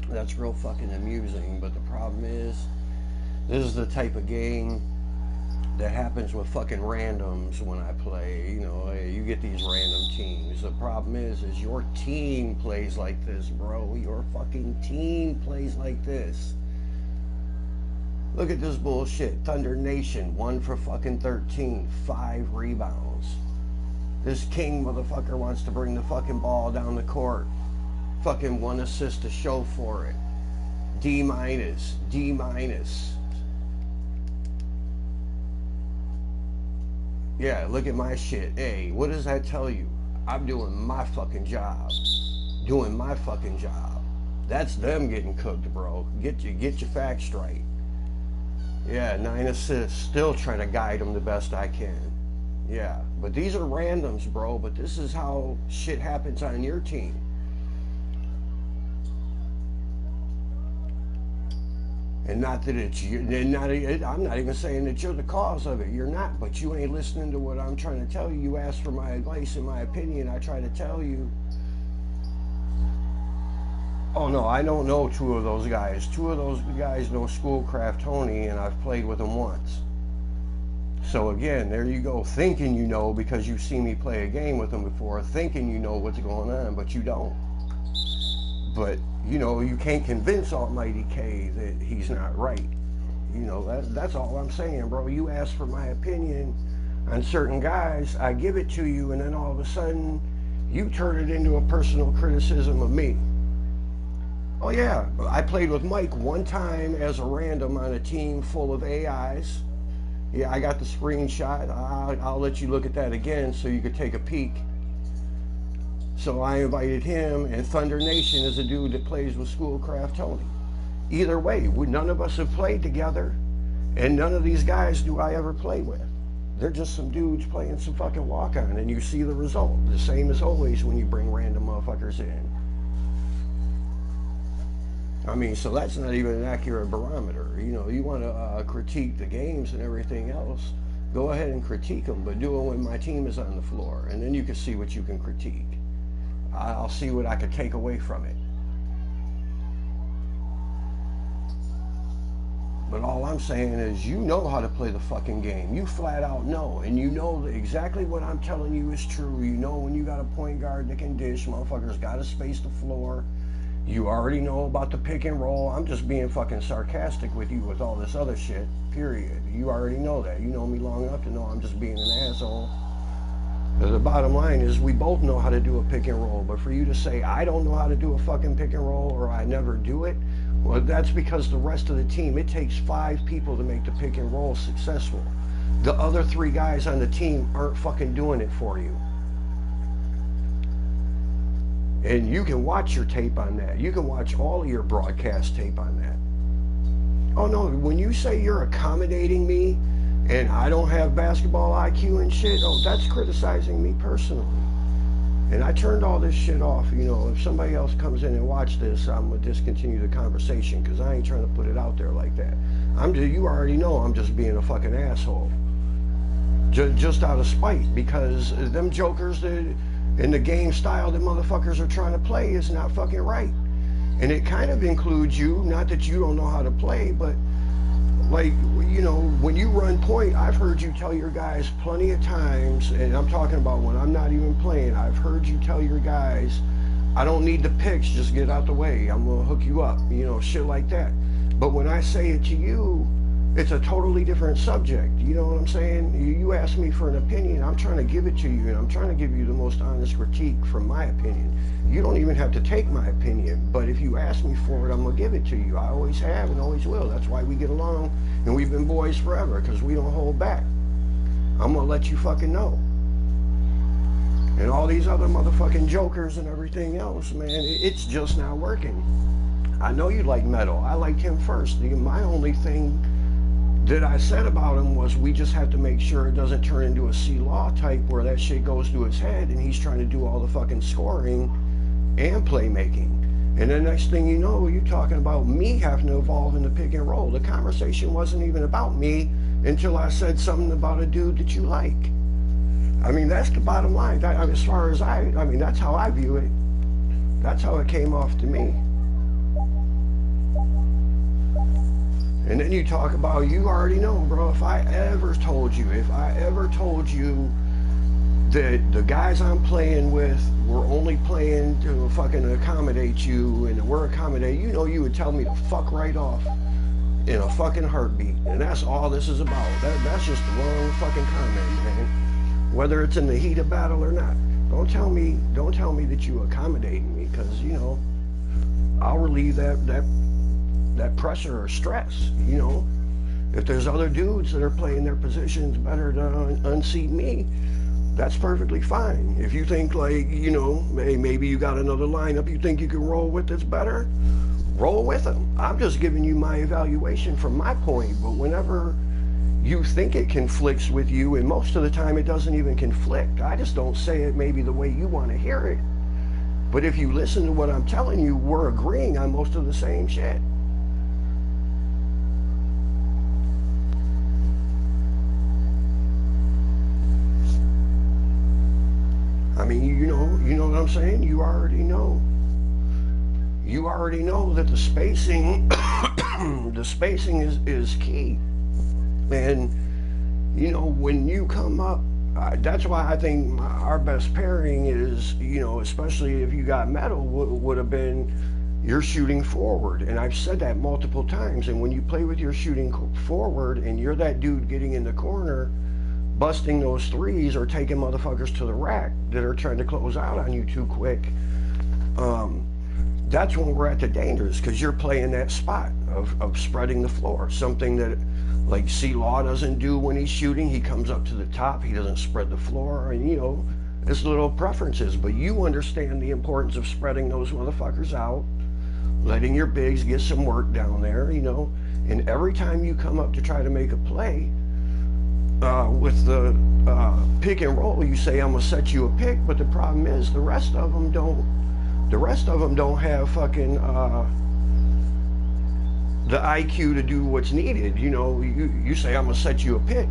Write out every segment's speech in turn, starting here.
That's real fucking amusing, but the problem is, this is the type of game that happens with fucking randoms when I play. You know, you get these random teams. The problem is your team plays like this, bro. Your fucking team plays like this. Look at this bullshit. Thunder Nation, 1 for fucking 13, 5 rebounds. This king motherfucker wants to bring the fucking ball down the court. Fucking 1 assist to show for it. D minus, D minus. Yeah, look at my shit. Hey, what does that tell you? I'm doing my fucking job. Doing my fucking job. That's them getting cooked, bro. Get your facts straight. Yeah, 9 assists. Still trying to guide them the best I can. Yeah, but these are randoms, bro. But this is how shit happens on your team. And not that it's you. I'm not even saying that you're the cause of it. You're not. But you ain't listening to what I'm trying to tell you. You asked for my advice and my opinion. I try to tell you. Oh no, I don't know 2 of those guys. 2 of those guys know Schoolcraft Tony, and I've played with them once. So again, there you go, thinking you know because you've seen me play a game with them before, thinking you know what's going on, but you don't. But, you know, you can't convince Almighty K that he's not right. You know, that's all I'm saying, bro. You ask for my opinion on certain guys, I give it to you, and then all of a sudden, you turn it into a personal criticism of me. Oh yeah, I played with Mike one time as a random on a team full of AIs. Yeah, I got the screenshot. I'll let you look at that again so you could take a peek. So I invited him, and Thunder Nation is a dude that plays with Schoolcraft Tony. Either way, none of us have played together, and none of these guys do I ever play with. They're just some dudes playing some fucking walk-on, and you see the result. The same as always when you bring random motherfuckers in. I mean, so that's not even an accurate barometer. You know, you want to critique the games and everything else, go ahead and critique them, but do it when my team is on the floor, and then you can see what you can critique. I'll see what I could take away from it. But all I'm saying is, you know how to play the fucking game. You flat out know, and you know that exactly what I'm telling you is true. You know when you got a point guard that can dish, motherfuckers got to space the floor. You already know about the pick and roll. I'm just being fucking sarcastic with you with all this other shit, period. You already know that. You know me long enough to know I'm just being an asshole. The bottom line is we both know how to do a pick and roll, but for you to say I don't know how to do a fucking pick and roll or I never do it, well, that's because the rest of the team, it takes 5 people to make the pick and roll successful. The other 3 guys on the team aren't fucking doing it for you. And you can watch your tape on that. You can watch all of your broadcast tape on that. Oh no, when you say you're accommodating me and I don't have basketball IQ and shit, oh, that's criticizing me personally. And I turned all this shit off. You know, if somebody else comes in and watch this, I'm gonna discontinue the conversation because I ain't trying to put it out there like that. You already know I'm just being a fucking asshole. Just out of spite, because them jokers that and the game style that motherfuckers are trying to play is not fucking right. And it kind of includes you, not that you don't know how to play, but like, you know, when you run point, I've heard you tell your guys plenty of times, and I'm talking about when I'm not even playing, I've heard you tell your guys, I don't need the picks, just get out the way, I'm gonna hook you up, you know, shit like that. But when I say it to you, it's a totally different subject. You know what I'm saying? You ask me for an opinion, I'm trying to give it to you, and I'm trying to give you the most honest critique from my opinion. You don't even have to take my opinion, but if you ask me for it, I'm gonna give it to you. I always have and always will. That's why we get along, and we've been boys forever, because we don't hold back. I'm gonna let you fucking know. And all these other motherfucking jokers and everything else, man, it's just not working. I know you like metal. I liked him first. My only thing that I said about him was we just have to make sure it doesn't turn into a C-Law type where that shit goes to his head and he's trying to do all the fucking scoring and playmaking. And the next thing you know, you're talking about me having to evolve in the pick and roll. The conversation wasn't even about me until I said something about a dude that you like. I mean, that's the bottom line. As far as I mean, that's how I view it. That's how it came off to me. And then you talk about, you already know, bro, if I ever told you that the guys I'm playing with were only playing to fucking accommodate you and we're accommodating, you know, you would tell me to fuck right off in a fucking heartbeat. And that's all this is about. That's just the wrong fucking comment, man. Whether it's in the heat of battle or not. Don't tell me that you accommodating me, because, you know, I'll relieve that pressure or stress, you know. If there's other dudes that are playing their positions better to unseat me, that's perfectly fine. If you think, like, you know, hey, maybe you got another lineup you think you can roll with that's better, roll with them. I'm just giving you my evaluation from my point. But whenever you think it conflicts with you, and most of the time it doesn't even conflict, I just don't say it maybe the way you want to hear it. But if you listen to what I'm telling you, we're agreeing on most of the same shit. I mean, you know what I'm saying? You already know. You already know that the spacing, the spacing is key. And, you know, when you come up, that's why I think our best pairing is, you know, especially if you got metal, would have been you're shooting forward. And I've said that multiple times. And when you play with your shooting forward and you're that dude getting in the corner, busting those threes or taking motherfuckers to the rack that are trying to close out on you too quick, that's when we're at the dangers, because you're playing that spot of spreading the floor, something that like C-Law doesn't do when he's shooting. He comes up to the top, he doesn't spread the floor, and, you know, it's little preferences, but you understand the importance of spreading those motherfuckers out, letting your bigs get some work down there, you know. And every time you come up to try to make a play, with the pick and roll, you say, I'm gonna set you a pick, but the problem is the rest of them don't have fucking the IQ to do what's needed. You know, you say, I'm gonna set you a pick,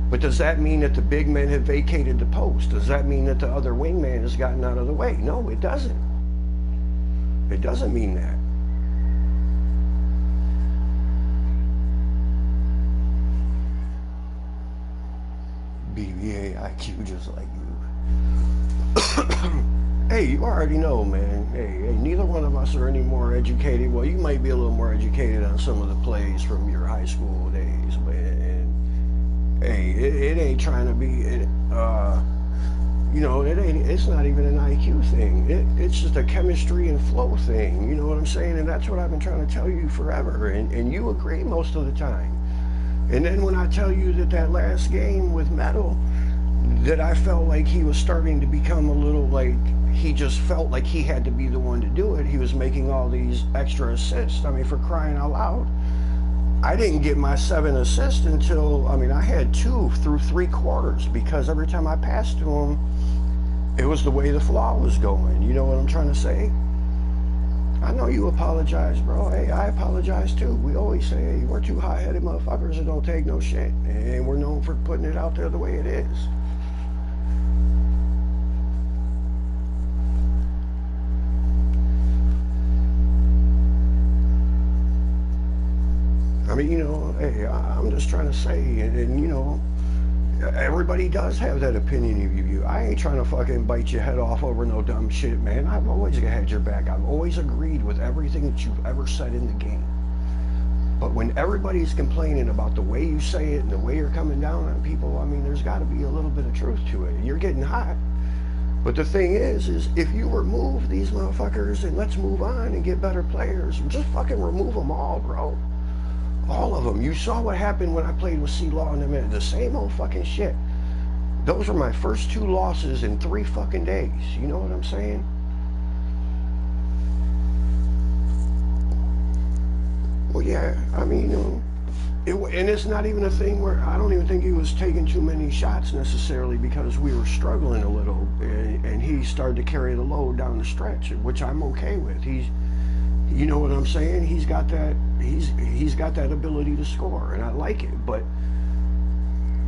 but does that mean that the big men have vacated the post? Does that mean that the other wingman has gotten out of the way? No, it doesn't. It doesn't mean that. BBA IQ just like you. Hey, you already know, man. Hey, neither one of us are any more educated. Well, you might be a little more educated on some of the plays from your high school days, but hey, it ain't trying to be, you know, it's not even an IQ thing. It's just a chemistry and flow thing. You know what I'm saying? And that's what I've been trying to tell you forever. And you agree most of the time. And then when I tell you that last game with Metal, that I felt like he was starting to become a little like, he just felt like he had to be the one to do it. He was making all these extra assists. I mean, for crying out loud. I didn't get my 7 assists until, I mean, I had 2 through 3 quarters, because every time I passed to him, it was the way the flaw was going. You know what I'm trying to say? I know you apologize, bro. Hey, I apologize too. We always say, hey, we're two high-headed motherfuckers that don't take no shit. And we're known for putting it out there the way it is. I mean, you know, hey, I'm just trying to say, and you know, everybody does have that opinion of you. I ain't trying to fucking bite your head off over no dumb shit, man. I've always had your back. I've always agreed with everything that you've ever said in the game. But when everybody's complaining about the way you say it and the way you're coming down on people, I mean, there's got to be a little bit of truth to it. You're getting hot. But the thing is if you remove these motherfuckers and let's move on and get better players, just fucking remove them all, bro. All of them. You saw what happened when I played with C-Law in the minute. The same old fucking shit. Those were my first 2 losses in 3 fucking days. You know what I'm saying? Well, yeah. I mean, and it's not even a thing where I don't even think he was taking too many shots necessarily, because we were struggling a little, and he started to carry the load down the stretch, which I'm okay with. You know what I'm saying? He's got that ability to score, and I like it. But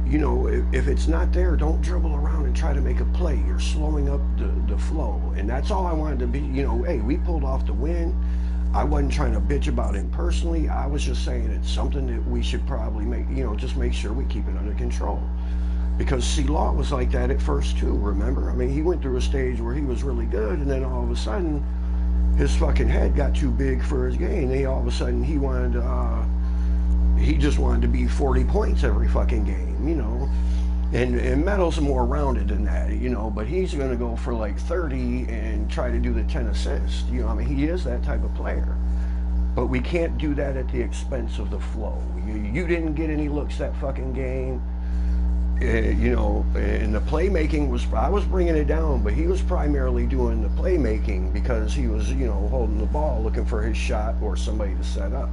you know, if it's not there, don't dribble around and try to make a play. You're slowing up the flow. And that's all I wanted to be, you know, hey, we pulled off the win. I wasn't trying to bitch about it personally. I was just saying it's something that we should probably make, you know, just make sure we keep it under control. Because C-Law was like that at first too, remember? I mean, he went through a stage where he was really good, and then all of a sudden, his fucking head got too big for his game. Then all of a sudden, he just wanted to be 40 points every fucking game, you know? And Metal's more rounded than that, you know, but he's going to go for like 30 and try to do the 10 assists. You know, I mean, he is that type of player. But we can't do that at the expense of the flow. You didn't get any looks that fucking game. You know, and the playmaking was, I was bringing it down, but he was primarily doing the playmaking because he was, you know, holding the ball, looking for his shot or somebody to set up.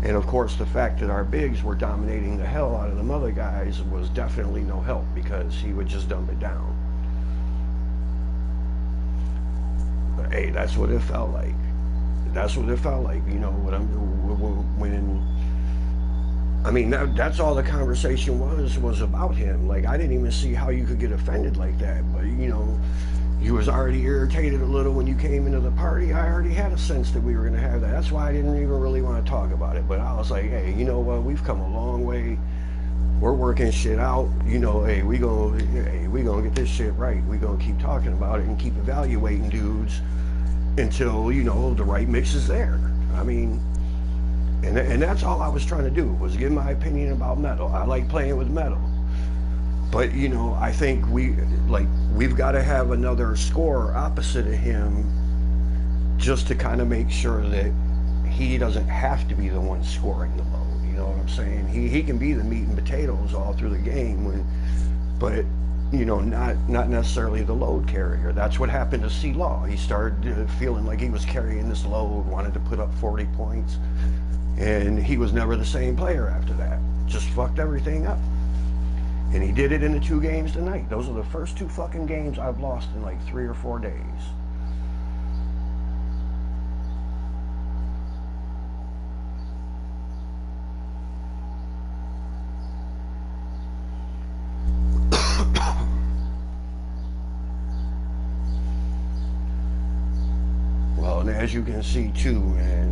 And of course, the fact that our bigs were dominating the hell out of them other guys was definitely no help because he would just dump it down. But hey, that's what it felt like. That's what it felt like, you know, when I mean, that's all the conversation was about him. Like, I didn't even see how you could get offended like that. But, you know, you was already irritated a little when you came into the party. I already had a sense that we were going to have that. That's why I didn't even really want to talk about it. But I was like, hey, you know what? We've come a long way. We're working shit out. You know, hey, we gonna get this shit right. We gonna keep talking about it and keep evaluating dudes until, you know, the right mix is there. I mean, and that's all I was trying to do, was give my opinion about Metal. I like playing with Metal. But, you know, I think we've got to have another scorer opposite of him just to kind of make sure that he doesn't have to be the one scoring the load. You know what I'm saying? He can be the meat and potatoes all through the game, but, you know, not necessarily the load carrier. That's what happened to C-Law. He started feeling like he was carrying this load, wanted to put up 40 points. And he was never the same player after that. Just fucked everything up. And he did it in the 2 games tonight. Those are the first 2 fucking games I've lost in like 3 or 4 days. Well, and as you can see too, man,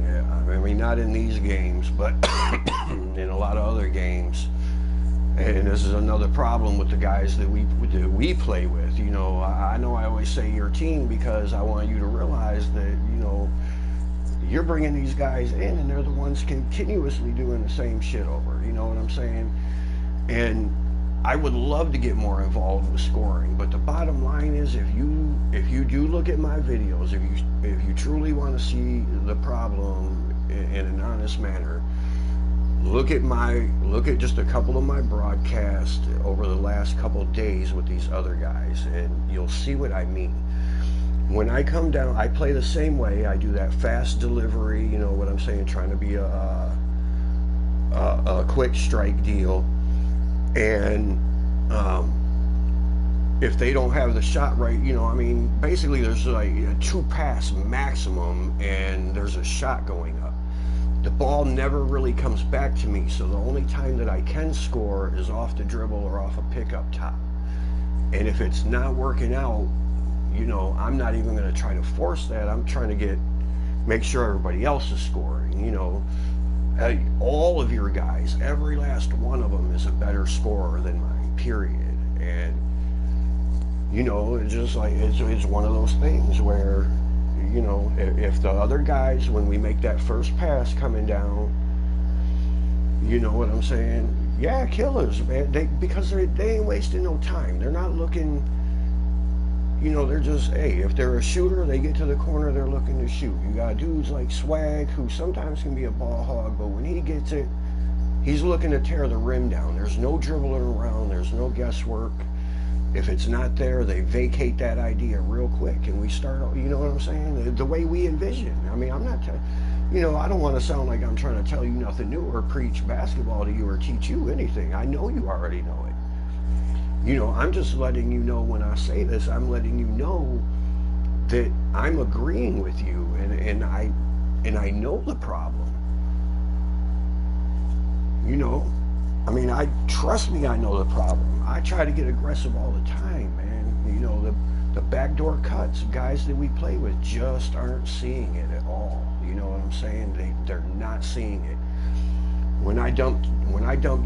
I mean, not in these games, but in a lot of other games. And this is another problem with the guys that we play with. You know, I know I always say your team because I want you to realize that, you know, you're bringing these guys in and they're the ones continuously doing the same shit over. You know what I'm saying? And I would love to get more involved with scoring, but the bottom line is, if you do look at my videos, if you truly want to see the problem in an honest manner, look at just a couple of my broadcasts over the last couple of days with these other guys, and you'll see what I mean. When I come down, I play the same way. I do that fast delivery, you know what I'm saying, trying to be a quick strike deal. And if they don't have the shot right, you know, I mean, basically there's like a 2 pass maximum and there's a shot going up. The ball never really comes back to me, so the only time that I can score is off the dribble or off a pick up top. And if it's not working out, you know, I'm not even going to try to force that. I'm trying to make sure everybody else is scoring, you know. All of your guys, every last one of them is a better scorer than mine, period. And, you know, it's just like, it's one of those things where, you know, if the other guys, when we make that first pass coming down, you know what I'm saying? Yeah, killers, man. Because they ain't wasting no time. They're not looking, you know, they're just, hey, if they're a shooter, they get to the corner, they're looking to shoot. You got dudes like Swag, who sometimes can be a ball hog, but when he gets it, he's looking to tear the rim down. There's no dribbling around. There's no guesswork. If it's not there, they vacate that idea real quick, and we start, you know what I'm saying? The way we envision. I mean, I'm not, you know, I don't want to sound like I'm trying to tell you nothing new or preach basketball to you or teach you anything. I know you already know it. You know, I'm just letting you know when I say this, I'm letting you know that I'm agreeing with you, and I know the problem. You know, I mean, trust me, I know the problem. I try to get aggressive all the time, man. You know, the backdoor cuts, guys that we play with just aren't seeing it at all. You know what I'm saying? They're not seeing it. When I dump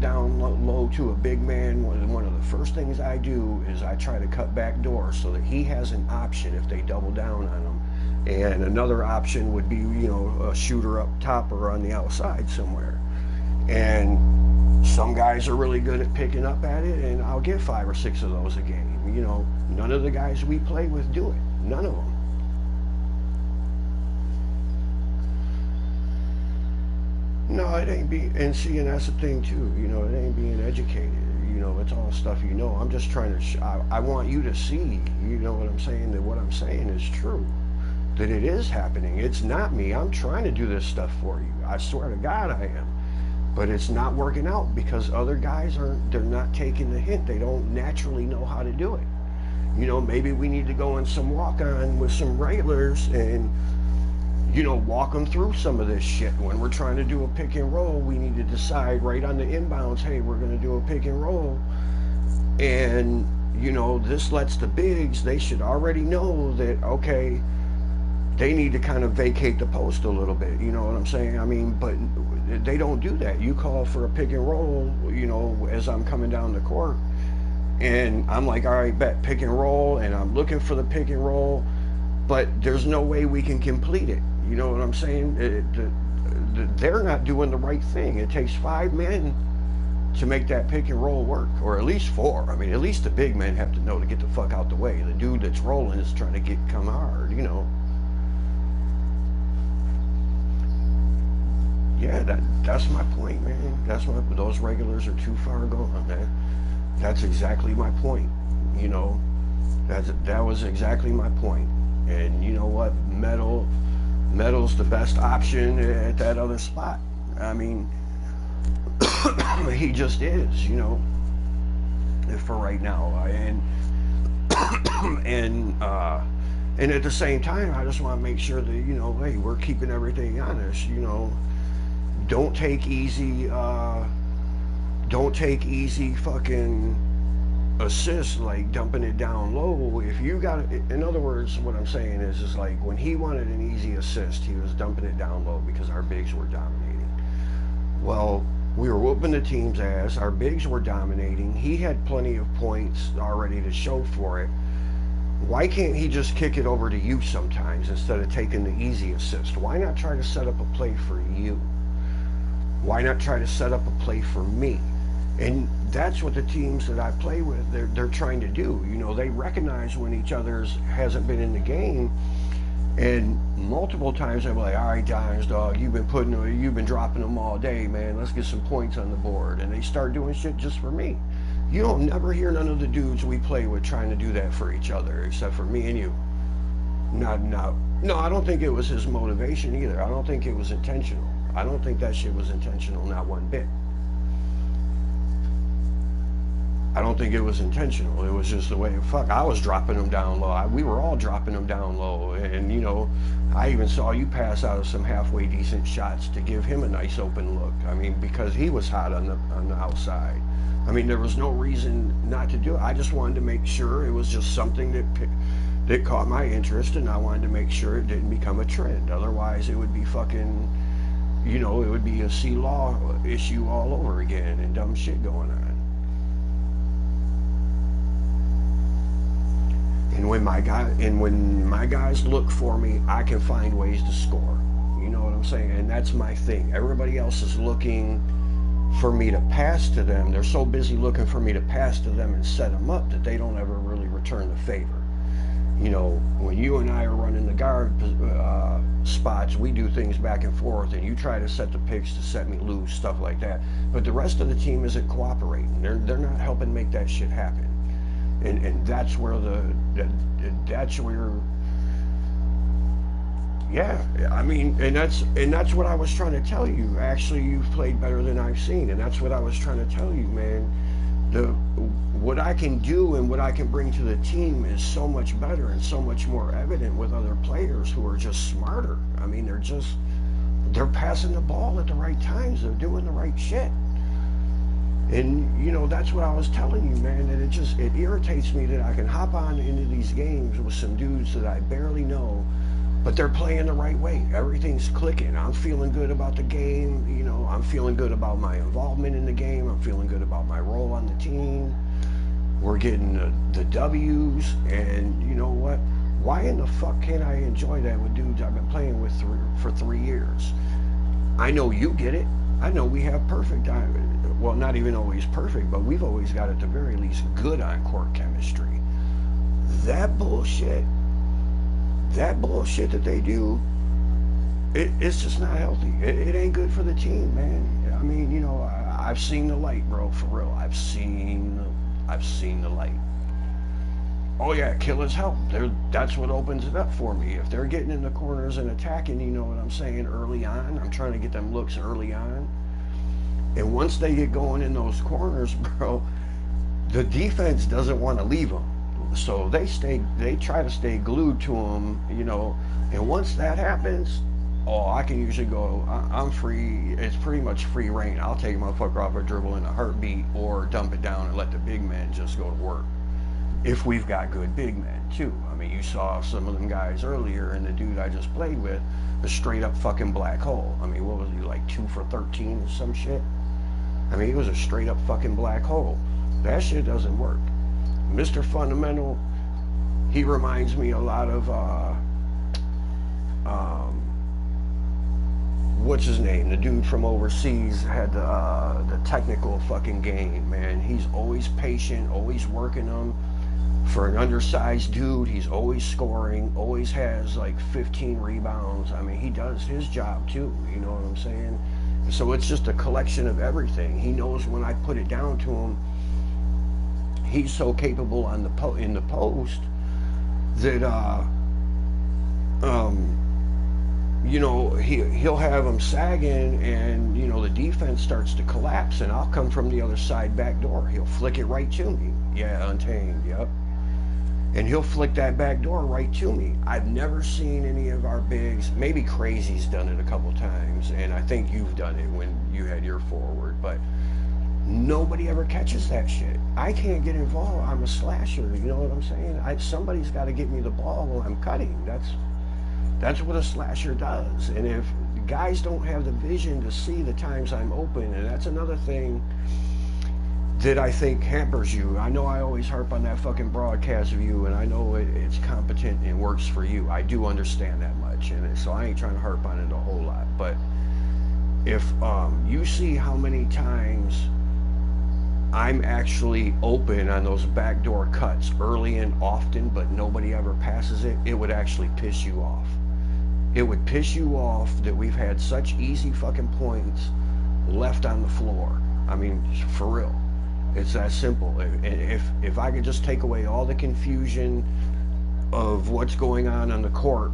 down low to a big man, one of the first things I do is I try to cut back doors so that he has an option if they double down on him. And another option would be, you know, a shooter up top or on the outside somewhere. And some guys are really good at picking up at it, and I'll get 5 or 6 of those a game. You know, none of the guys we play with do it. None of them. No, it ain't being, and see, and that's the thing too. You know, it ain't being educated. You know, it's all stuff you know. I'm just trying to. I want you to see. You know what I'm saying? That what I'm saying is true. That it is happening. It's not me. I'm trying to do this stuff for you. I swear to God, I am. But it's not working out because other guys aren't. They're not taking the hint. They don't naturally know how to do it. You know, maybe we need to go in some walk on with some regulars and, you know, walk them through some of this shit. When we're trying to do a pick and roll, we need to decide right on the inbounds, hey, we're going to do a pick and roll. And, you know, this lets the bigs, they should already know that, okay, they need to kind of vacate the post a little bit. You know what I'm saying? I mean, but they don't do that. You call for a pick and roll, you know, as I'm coming down the court. And I'm like, all right, bet, pick and roll. And I'm looking for the pick and roll. But there's no way we can complete it. You know what I'm saying? They're not doing the right thing. It takes 5 men to make that pick and roll work, or at least 4. I mean, at least the big men have to know to get the fuck out the way. The dude that's rolling is trying to come hard, you know. Yeah, that's my point, man. Those regulars are too far gone, man. That's exactly my point. You know, that was exactly my point. And you know what? Metal's the best option at that other spot. I mean, he just is, you know, for right now. And at the same time, I just want to make sure that, you know, hey, we're keeping everything honest. You know, don't take easy fucking assists, like dumping it down low. If you got it, in other words, what I'm saying is like when he wanted an easy assist, he was dumping it down low because our bigs were dominating. Well, we were whooping the team's ass. Our bigs were dominating. He had plenty of points already to show for it. Why can't he just kick it over to you sometimes instead of taking the easy assist? Why not try to set up a play for you? Why not try to set up a play for me? And that's what the teams that I play with, they're trying to do. You know, they recognize when each other's hasn't been in the game, and multiple times they're like, all right, Dimes, dog, you've been dropping them all day, man. Let's get some points on the board. And they start doing shit just for me. You don't never hear none of the dudes we play with trying to do that for each other, except for me and you. No, I don't think it was his motivation either. I don't think it was intentional. I don't think that shit was intentional, not one bit. I don't think it was intentional. It was just the way, fuck, I was dropping them down low. We were all dropping them down low. And, you know, I even saw you pass out of some halfway decent shots to give him a nice open look. I mean, because he was hot on the outside. I mean, there was no reason not to do it. I just wanted to make sure it was just something that caught my interest, and I wanted to make sure it didn't become a trend. Otherwise, it would be fucking, you know, it would be a C-law issue all over again and dumb shit going on. And when my guys look for me, I can find ways to score. You know what I'm saying? And that's my thing. Everybody else is looking for me to pass to them. They're so busy looking for me to pass to them and set them up that they don't ever really return the favor. You know, when you and I are running the guard spots, we do things back and forth, and you try to set the picks to set me loose, stuff like that. But the rest of the team isn't cooperating. They're not helping make that shit happen. And that's where yeah, I mean, and that's what I was trying to tell you. Actually, you've played better than I've seen, and that's what I was trying to tell you, man. What I can do and what I can bring to the team is so much better and so much more evident with other players who are just smarter. I mean, they're passing the ball at the right times. They're doing the right shit. And you know, that's what I was telling you, man, that it irritates me that I can hop on into these games with some dudes that I barely know, but they're playing the right way. Everything's clicking. I'm feeling good about the game, you know, I'm feeling good about my involvement in the game, I'm feeling good about my role on the team. We're getting the W's, and you know what? Why in the fuck can't I enjoy that with dudes I've been playing with for 3 years? I know you get it. I know we have perfect, well, not even always perfect, but we've always got at the very least good on court chemistry. That bullshit, that bullshit that they do, it's just not healthy. It ain't good for the team, man. I mean, you know, I've seen the light, bro, for real. I've seen the light. Oh yeah, killers help. That's what opens it up for me. If they're getting in the corners and attacking, you know what I'm saying, early on, I'm trying to get them looks early on. And once they get going in those corners, bro, the defense doesn't want to leave them. So they try to stay glued to them, you know. And once that happens, oh, I can usually go, I'm free. It's pretty much free reign. I'll take a motherfucker off a dribble in a heartbeat or dump it down and let the big men just go to work. If we've got good big men too. I mean, you saw some of them guys earlier, and the dude I just played with, a straight up fucking black hole. I mean, what was he, like 2 for 13 or some shit? I mean, he was a straight up fucking black hole. That shit doesn't work. Mr. Fundamental, he reminds me a lot of, what's his name? The dude from overseas had the technical fucking game, man. He's always patient, always working them. For an undersized dude, he's always scoring, always has like 15 rebounds. I mean, he does his job too, you know what I'm saying? So it's just a collection of everything. He knows when I put it down to him, he's so capable on in the post that you know, he'll have him sagging, and you know, the defense starts to collapse, and I'll come from the other side back door. He'll flick it right to me. Yeah, untamed. Yep. And he'll flick that back door right to me. I've never seen any of our bigs. Maybe Crazy's done it a couple times, and I think you've done it when you had your forward, but nobody ever catches that shit. I can't get involved. I'm a slasher, you know what I'm saying? Somebody's got to get me the ball while I'm cutting. That's what a slasher does. And if guys don't have the vision to see the times I'm open, and that's another thing that I think hampers you. I know I always harp on that fucking broadcast view, and I know it's competent and works for you. I do understand that much, and so I ain't trying to harp on it a whole lot. But if you see how many times I'm actually open on those backdoor cuts early and often, but nobody ever passes it, it would actually piss you off. It would piss you off that we've had such easy fucking points left on the floor. I mean, for real. It's that simple. If I could just take away all the confusion of what's going on the court,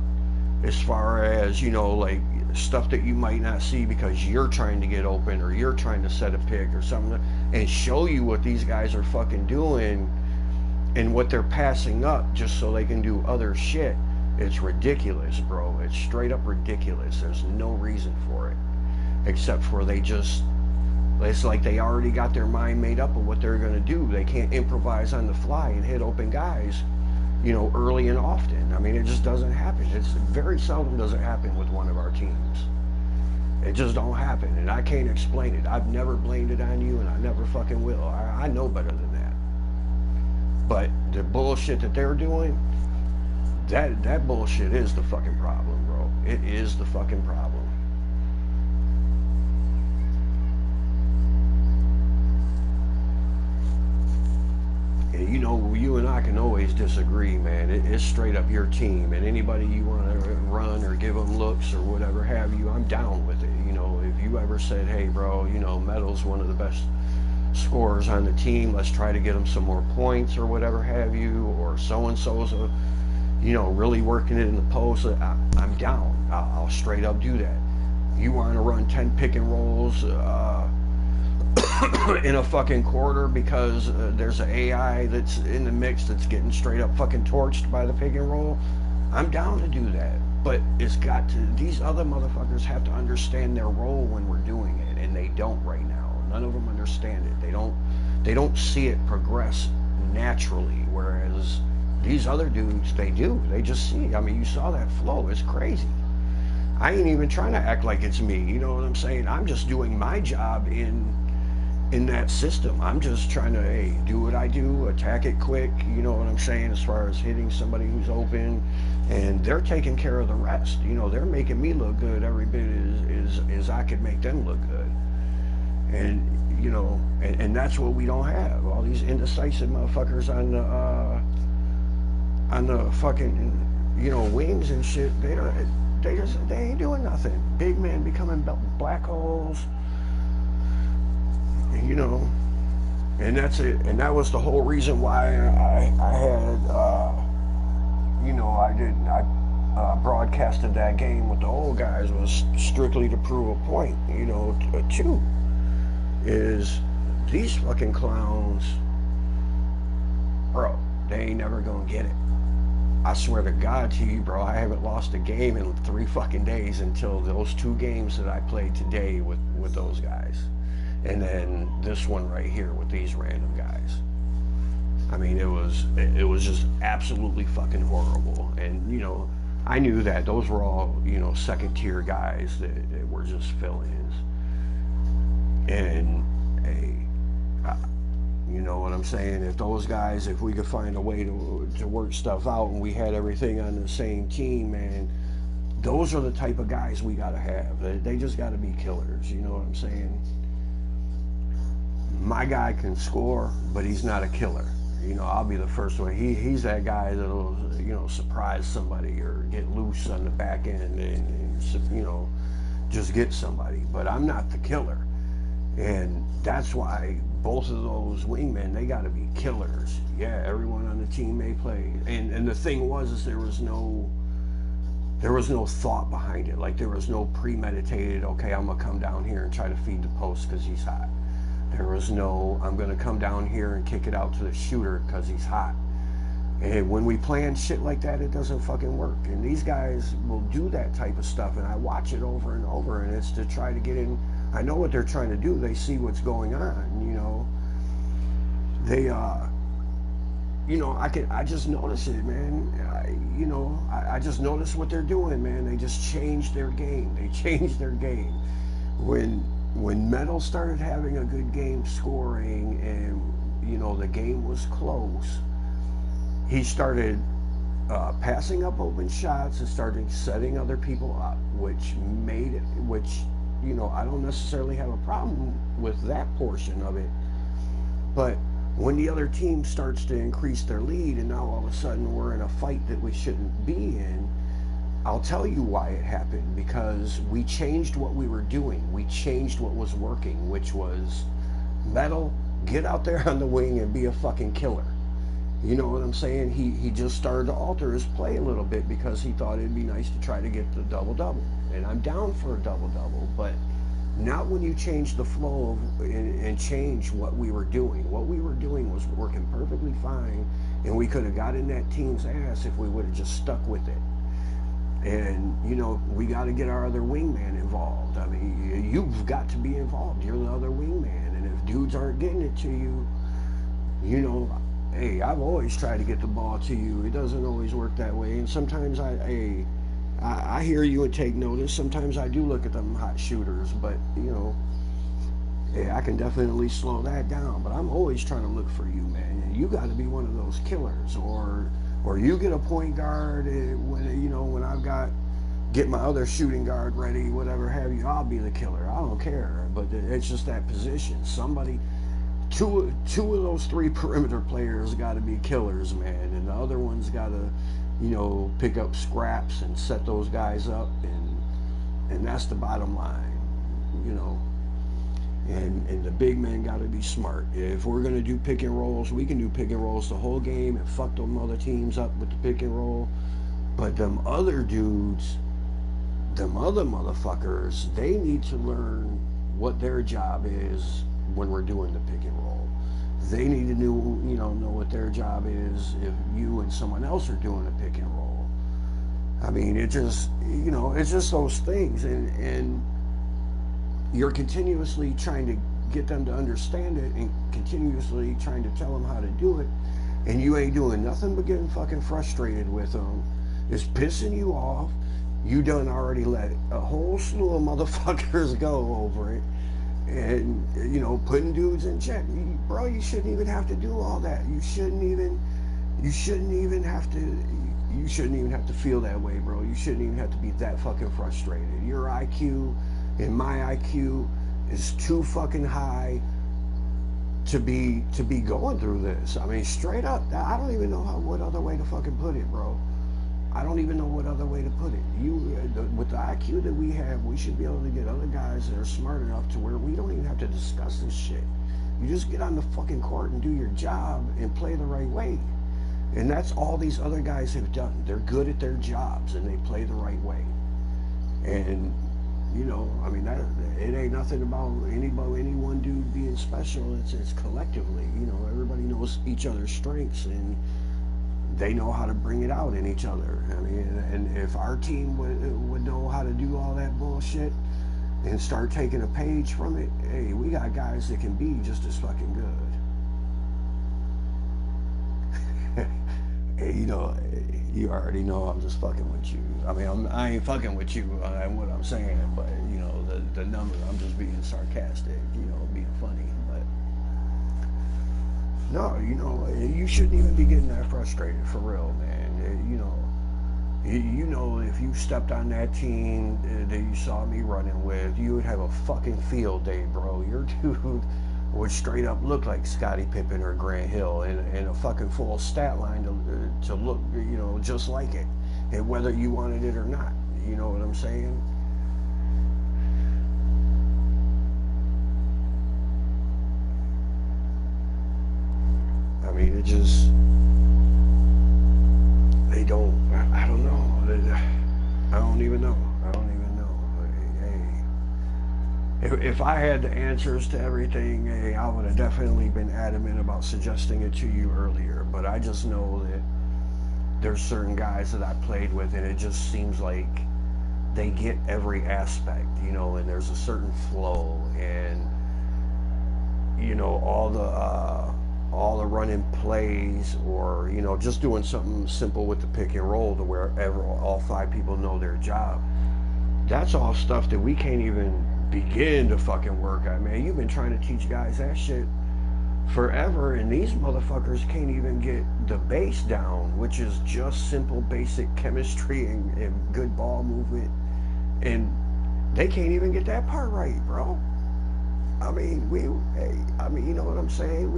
as far as, you know, like stuff that you might not see because you're trying to get open or you're trying to set a pick or something, and show you what these guys are fucking doing and what they're passing up just so they can do other shit. It's ridiculous, bro. It's straight up ridiculous. There's no reason for it, except for it's like they already got their mind made up of what they're going to do. They can't improvise on the fly and hit open guys, you know, early and often. I mean, it just doesn't happen. It's very seldom does it happen with one of our teams. It just don't happen, and I can't explain it. I've never blamed it on you, and I never fucking will. I know better than that. But the bullshit that they're doing, that bullshit is the fucking problem, bro. It is the fucking problem. You know, you and I can always disagree, man. It's straight up your team, and anybody you want to run or give them looks or whatever have you, I'm down with it. You know, if you ever said, hey, bro, you know, Metal's one of the best scorers on the team, let's try to get him some more points or whatever have you, or so-and-so's, you know, really working it in the post, I'm down. I'll straight up do that. You want to run 10 pick and rolls, in a fucking quarter because there's an AI that's in the mix that's getting straight up fucking torched by the pick and roll, I'm down to do that. But it's got to, these other motherfuckers have to understand their role when we're doing it, and they don't right now. None of them understand it. They don't see it progress naturally, whereas these other dudes, they do. They just see. I mean, you saw that flow. It's crazy. I ain't even trying to act like it's me. You know what I'm saying? I'm just doing my job in that system. I'm just trying to, hey, do what I do, attack it quick. You know what I'm saying? As far as hitting somebody who's open, and they're taking care of the rest. You know, they're making me look good every bit as I could make them look good. And you know, and that's what we don't have. All these indecisive motherfuckers on the fucking, you know, wings and shit. They ain't doing nothing. Big men becoming black holes. You know, and that's it. And that was the whole reason why I had, you know, I broadcasted that game with the old guys, was strictly to prove a point. You know, too, is these fucking clowns, bro, they ain't never gonna get it. I swear to God to you, bro, I haven't lost a game in 3 fucking days until those 2 games that I played today with those guys. And then this one right here with these random guys. I mean, it was just absolutely fucking horrible. And, you know, I knew that those were all, you know, second tier guys that were just fill-ins. And, hey, you know what I'm saying? If those guys, if we could find a way to work stuff out and we had everything on the same team, man, those are the type of guys we gotta have. They just gotta be killers, you know what I'm saying? My guy can score, but he's not a killer. You know, I'll be the first one. He's that guy that'll, you know, surprise somebody or get loose on the back end and you know, just get somebody. But I'm not the killer. And that's why both of those wingmen, they got to be killers. Yeah, everyone on the team may play. And the thing is there was no thought behind it. Like, there was no premeditated, okay, I'm going to come down here and try to feed the post because he's hot. There was no, I'm going to come down here and kick it out to the shooter because he's hot. And when we plan shit like that, it doesn't fucking work. And these guys will do that type of stuff, and I watch it over and over, and it's to try to get in. I know what they're trying to do. They see what's going on, you know. They, you know, I just notice it, man. I just notice what they're doing, man. They just changed their game. They changed their game. When Metal started having a good game scoring and, you know, the game was close, he started passing up open shots and started setting other people up, which, you know, I don't necessarily have a problem with that portion of it. But when the other team starts to increase their lead and now all of a sudden we're in a fight that we shouldn't be in, I'll tell you why it happened. Because we changed what we were doing. We changed what was working, which was, Metal, get out there on the wing and be a fucking killer. You know what I'm saying? He just started to alter his play a little bit because he thought it'd be nice to try to get the double-double. And I'm down for a double-double, but not when you change the flow and change what we were doing. What we were doing was working perfectly fine, and we could have got in that team's ass if we would have just stuck with it. And, you know, we got to get our other wingman involved. I mean, you've got to be involved. You're the other wingman. And if dudes aren't getting it to you, you know, hey, I've always tried to get the ball to you. It doesn't always work that way. And sometimes I hear you and take notice. Sometimes I do look at them hot shooters. But, you know, hey, I can definitely slow that down. But I'm always trying to look for you, man. And you got to be one of those killers. Or you get a point guard when I've got get my other shooting guard ready, whatever have you, I'll be the killer. I don't care. But it's just that position. Two of those 3 perimeter players got to be killers, man, and the other one's got to, you know, pick up scraps and set those guys up, and that's the bottom line, you know. And the big men got to be smart. If we're going to do pick and rolls, we can do pick and rolls the whole game and fuck them other teams up with the pick and roll. But them other dudes, them other motherfuckers, they need to learn what their job is when we're doing the pick and roll. They need to know what their job is if you and someone else are doing a pick and roll. I mean, it's just those things. And you're continuously trying to get them to understand it and continuously trying to tell them how to do it, and you ain't doing nothing but getting fucking frustrated with them. It's pissing you off. You done already let a whole slew of motherfuckers go over it, and putting dudes in check. Bro, you shouldn't even have to do all that. You shouldn't even have to feel that way, bro. You shouldn't even have to be that fucking frustrated. Your IQ and my IQ is too fucking high to be going through this. I mean, straight up, I don't even know what other way to fucking put it, bro. I don't even know what other way to put it. With the IQ that we have, we should be able to get other guys that are smart enough to where we don't even have to discuss this shit. You just get on the fucking court and do your job and play the right way. And that's all these other guys have done. They're good at their jobs and they play the right way. And I mean, it ain't nothing about any one dude being special. It's collectively. Everybody knows each other's strengths and they know how to bring it out in each other. I mean, and if our team would know how to do all that bullshit and start taking a page from it, hey, we got guys that can be just as fucking good. Hey, you already know I'm just fucking with you. I mean, I ain't fucking with you on what I'm saying, but the number, I'm just being sarcastic, being funny. But no, you shouldn't even be getting that frustrated, for real, man. If you stepped on that team that you saw me running with, you would have a fucking field day, bro. Your dude would straight up look like Scottie Pippen or Grant Hill, and a fucking full stat line to look, just like it, and whether you wanted it or not. You know what I'm saying? I mean, I don't know. I don't even know. If I had the answers to everything, hey, I would have definitely been adamant about suggesting it to you earlier. But I just know that there's certain guys that I played with, and it just seems like they get every aspect, and there's a certain flow, and all the running plays, or just doing something simple with the pick and roll to wherever all five people know their job. That's all stuff that we can't even begin to fucking work on, man. You've been trying to teach guys that shit forever, and these motherfuckers can't even get the base down, which is just simple basic chemistry and good ball movement, and they can't even get that part right, bro. I mean, you know what I'm saying?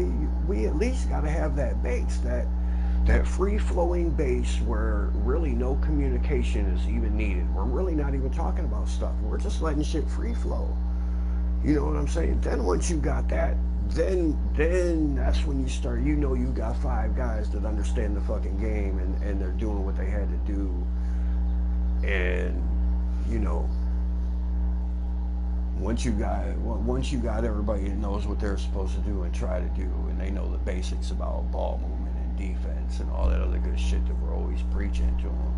We at least got to have that base, that free-flowing base where really no communication is even needed. We're really not even talking about stuff. We're just letting shit free flow. You know what I'm saying? Then once you got that, then that's when you start, you got five guys that understand the fucking game, and they're doing what they had to do. And, once you got everybody that knows what they're supposed to do and try to do, and they know the basics about ball movement and defense and all that other good shit that we're always preaching to them,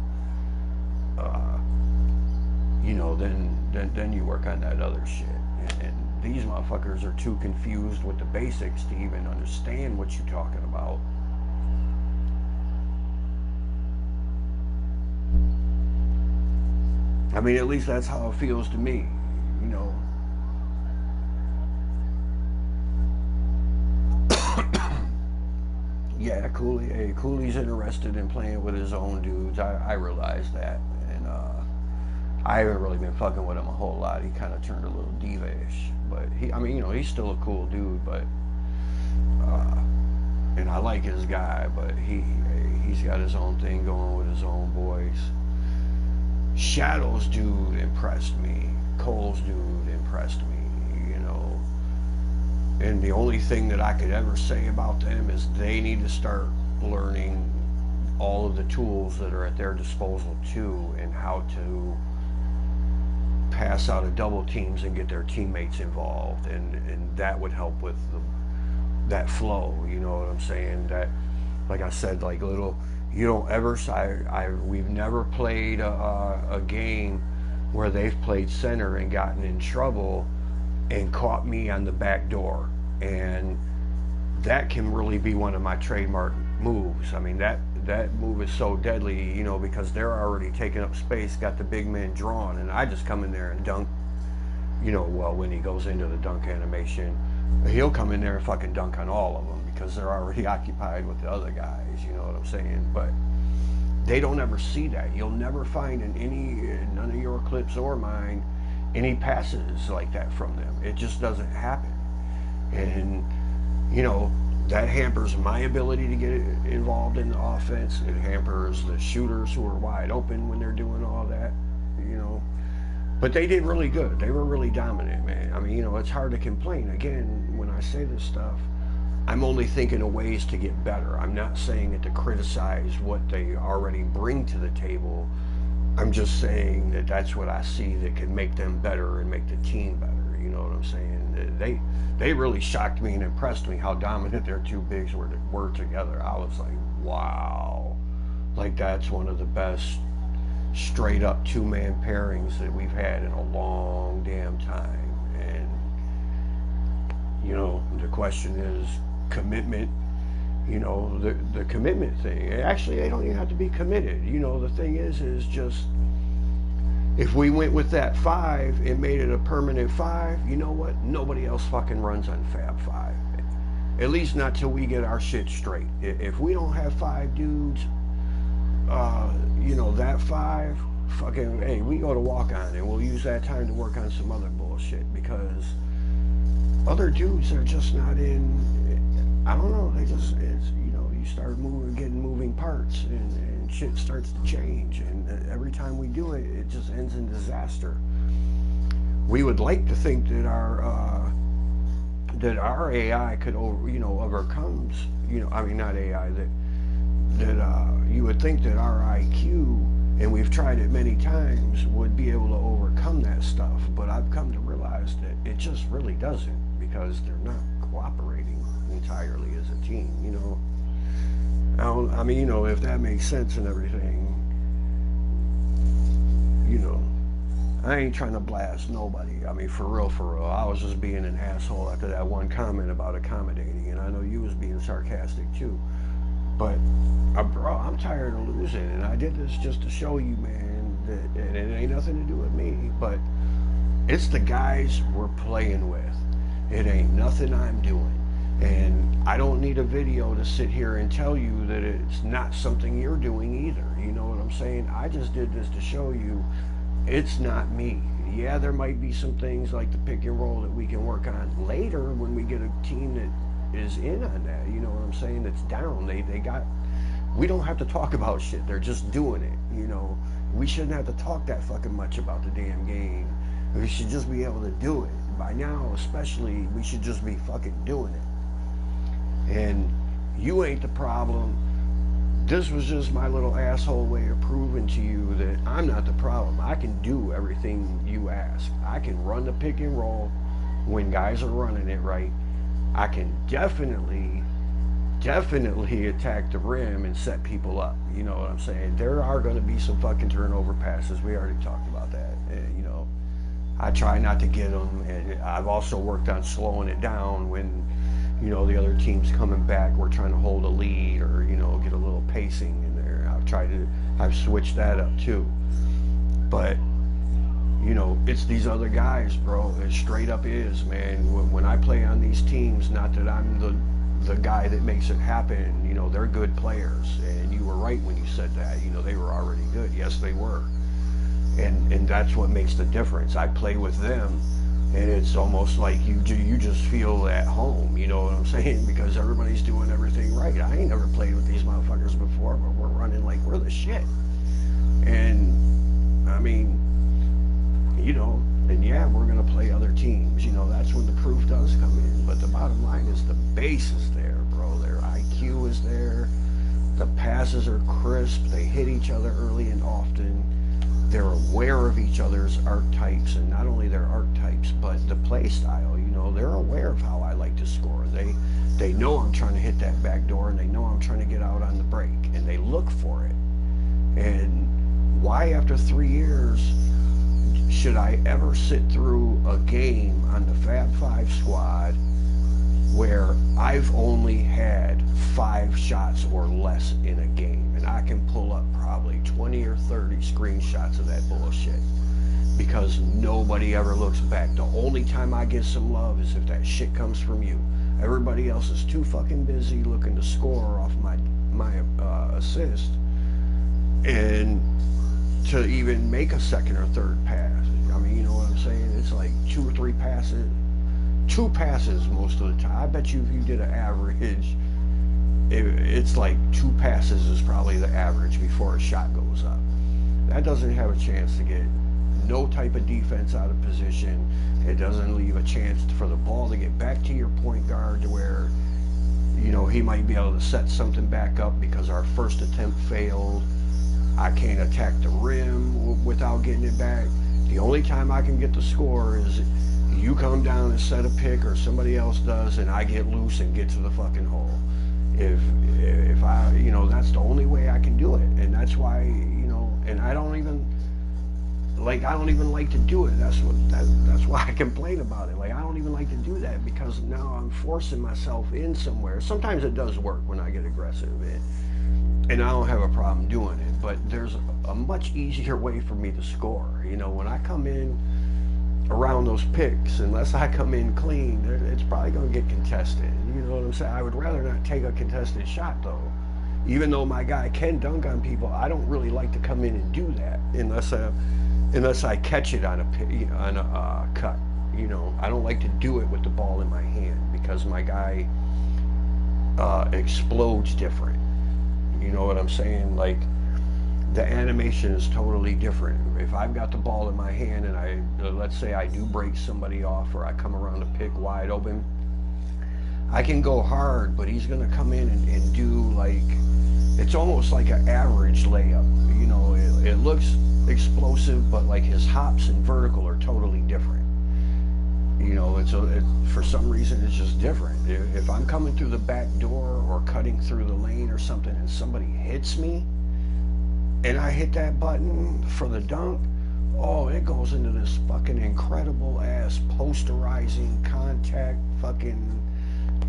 then you work on that other shit. And these motherfuckers are too confused with the basics to even understand what you're talking about. I mean, at least that's how it feels to me, Yeah, Cooley's interested in playing with his own dudes. I realize that, and I haven't really been fucking with him a whole lot. He kind of turned a little diva-ish, but he's still a cool dude. But and I like his guy, but he's got his own thing going with his own boys. Shadow's dude impressed me. Cole's dude impressed me. And the only thing that I could ever say about them is they need to start learning all of the tools that are at their disposal too, and how to pass out of double teams and get their teammates involved, and that would help with that flow. You know what I'm saying? That, like I said, like little, we've never played a game where they've played center and gotten in trouble and caught me on the back door. And that can really be one of my trademark moves. I mean, that move is so deadly, you know, because they're already taking up space, got the big man drawn, and I just come in there and dunk. You know, well, when he goes into the dunk animation, he'll come in there and fucking dunk on all of them because they're already occupied with the other guys. You know what I'm saying? But they don't ever see that. You'll never find in none of your clips or mine any passes like that from them. It just doesn't happen. And you know, that hampers my ability to get involved in the offense. It hampers the shooters who are wide open when they're doing all that, you know. But they did really good. They were really dominant, man. I mean, you know, it's hard to complain. Again, when I say this stuff, I'm only thinking of ways to get better. I'm not saying it to criticize what they already bring to the table. I'm just saying that that's what I see that can make them better and make the team better. You know what I'm saying? They really shocked me and impressed me how dominant their two bigs were together. I was like, wow. Like, that's one of the best straight up two-man pairings that we've had in a long damn time. And, you know, the question is commitment. You know, the commitment thing. Actually, they don't even have to be committed. You know, the thing is just, if we went with that 5 and made it a permanent 5, you know what? Nobody else fucking runs on Fab 5. At least not till we get our shit straight. If we don't have 5 dudes, you know, that 5, fucking, hey, we go to walk on and we'll use that time to work on some other bullshit, because other dudes are just not in, I don't know, they just, it's, you know, you start getting moving parts and shit starts to change, and every time we do it, it just ends in disaster. We would like to think that our AI could, you know, overcomes, you know, I mean, not AI, that you would think that our IQ, and we've tried it many times, would be able to overcome that stuff, but I've come to realize that it just really doesn't, because they're not cooperating entirely as a team, you know. I mean, you know, if that makes sense and everything, you know, I ain't trying to blast nobody. I mean, for real. I was just being an asshole after that one comment about accommodating, and I know you was being sarcastic too. But, bro, I'm tired of losing, and I did this just to show you, man, that, and it ain't nothing to do with me, but it's the guys we're playing with. It ain't nothing I'm doing. And I don't need a video to sit here and tell you that it's not something you're doing either. You know what I'm saying? I just did this to show you it's not me. Yeah, there might be some things like the pick and roll that we can work on later when we get a team that is in on that. You know what I'm saying? That's down. We don't have to talk about shit. They're just doing it. You know, we shouldn't have to talk that fucking much about the damn game. We should just be able to do it. By now, especially, we should just be fucking doing it. And you ain't the problem. This was just my little asshole way of proving to you that I'm not the problem. I can do everything you ask. I can run the pick and roll when guys are running it right. I can definitely attack the rim and set people up. You know what I'm saying? There are going to be some fucking turnover passes. We already talked about that. And, you know, I try not to get them. And I've also worked on slowing it down when, you know, the other team's coming back, we're trying to hold a lead, or, you know, get a little pacing in there. I've switched that up too. But, you know, it's these other guys, bro. It straight up is, man. When I play on these teams, not that I'm the guy that makes it happen, you know, they're good players. And you were right when you said that. You know, they were already good. Yes, they were. And that's what makes the difference. I play with them, and it's almost like you just feel at home, you know what I'm saying? Because everybody's doing everything right. I ain't never played with these motherfuckers before, but we're running like we're the shit. And, I mean, you know, and yeah, we're going to play other teams. You know, that's when the proof does come in. But the bottom line is the base is there, bro. Their IQ is there. The passes are crisp. They hit each other early and often. They're aware of each other's archetypes, and not only their archetypes, but the play style. You know, they're aware of how I like to score. They know I'm trying to hit that back door, and they know I'm trying to get out on the break, and they look for it. And why, after 3 years, should I ever sit through a game on the Fab Five squad where I've only had 5 shots or less in a game, and I can pull up probably 20 or 30 screenshots of that bullshit because nobody ever looks back. The only time I get some love is if that shit comes from you. Everybody else is too fucking busy looking to score off my assist and to even make a second or third pass. I mean, you know what I'm saying? It's like 2 or 3 passes. 2 passes most of the time. I bet you if you did an average, it's like 2 passes is probably the average before a shot goes up. That doesn't have a chance to get no type of defense out of position. It doesn't leave a chance for the ball to get back to your point guard to where, you know, he might be able to set something back up because our first attempt failed. I can't attack the rim without getting it back. The only time I can get the score is you come down and set a pick or somebody else does and I get loose and get to the fucking hole. If I, you know, that's the only way I can do it. And that's why, you know, and I don't even like to do it. That's why I complain about it. Like, I don't even like to do that because now I'm forcing myself in somewhere. Sometimes it does work when I get aggressive, and I don't have a problem doing it, but there's a much easier way for me to score. You know, when I come in around those picks, unless I come in clean, it's probably going to get contested. You know what I'm saying? I would rather not take a contested shot, though. Even though my guy can dunk on people, I don't really like to come in and do that unless I catch it on a cut. You know, I don't like to do it with the ball in my hand because my guy explodes different. You know what I'm saying? Like, the animation is totally different. If I've got the ball in my hand and let's say I do break somebody off or I come around a pick wide open, I can go hard, but he's going to come in and do like, it's almost like an average layup. You know, it looks explosive, but like his hops and vertical are totally different. You know, for some reason it's just different. If I'm coming through the back door or cutting through the lane or something and somebody hits me and I hit that button for the dunk, oh, it goes into this fucking incredible ass posterizing contact fucking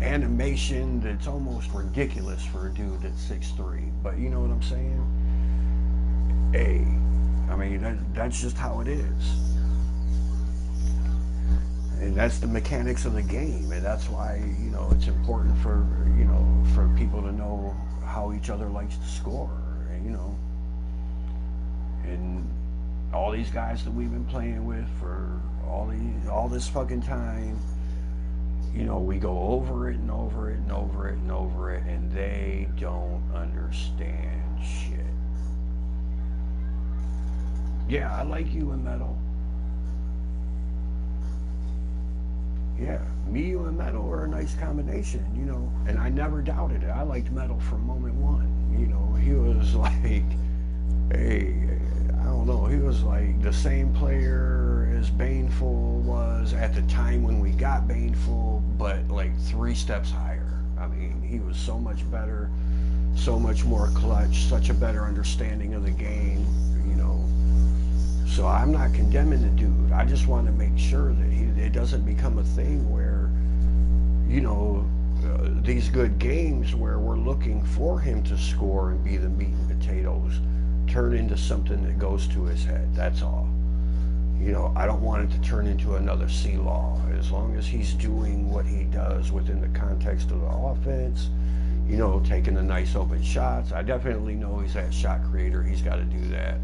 animation that's almost ridiculous for a dude that's 6'3". But you know what I'm saying? Hey, I mean, that's just how it is. And that's the mechanics of the game, and that's why, you know, it's important for, you know, for people to know how each other likes to score, you know. And all these guys that we've been playing with for all this fucking time, you know, we go over it and over it and over it and over it, and they don't understand shit. Yeah, I like you in metal. Yeah, me, you, and metal are a nice combination, you know, and I never doubted it. I liked metal from moment one. You know, he was like, hey, I don't know, he was like the same player as Baneful was at the time when we got Baneful, but like 3 steps higher. I mean, he was so much better, so much more clutch, such a better understanding of the game, you know. So I'm not condemning the dude. I just want to make sure that it doesn't become a thing where, you know, these good games where we're looking for him to score and be the meat and potatoes turn into something that goes to his head. That's all. You know, I don't want it to turn into another C-Law. As long as he's doing what he does within the context of the offense, you know, taking the nice open shots. I definitely know he's that shot creator. He's got to do that.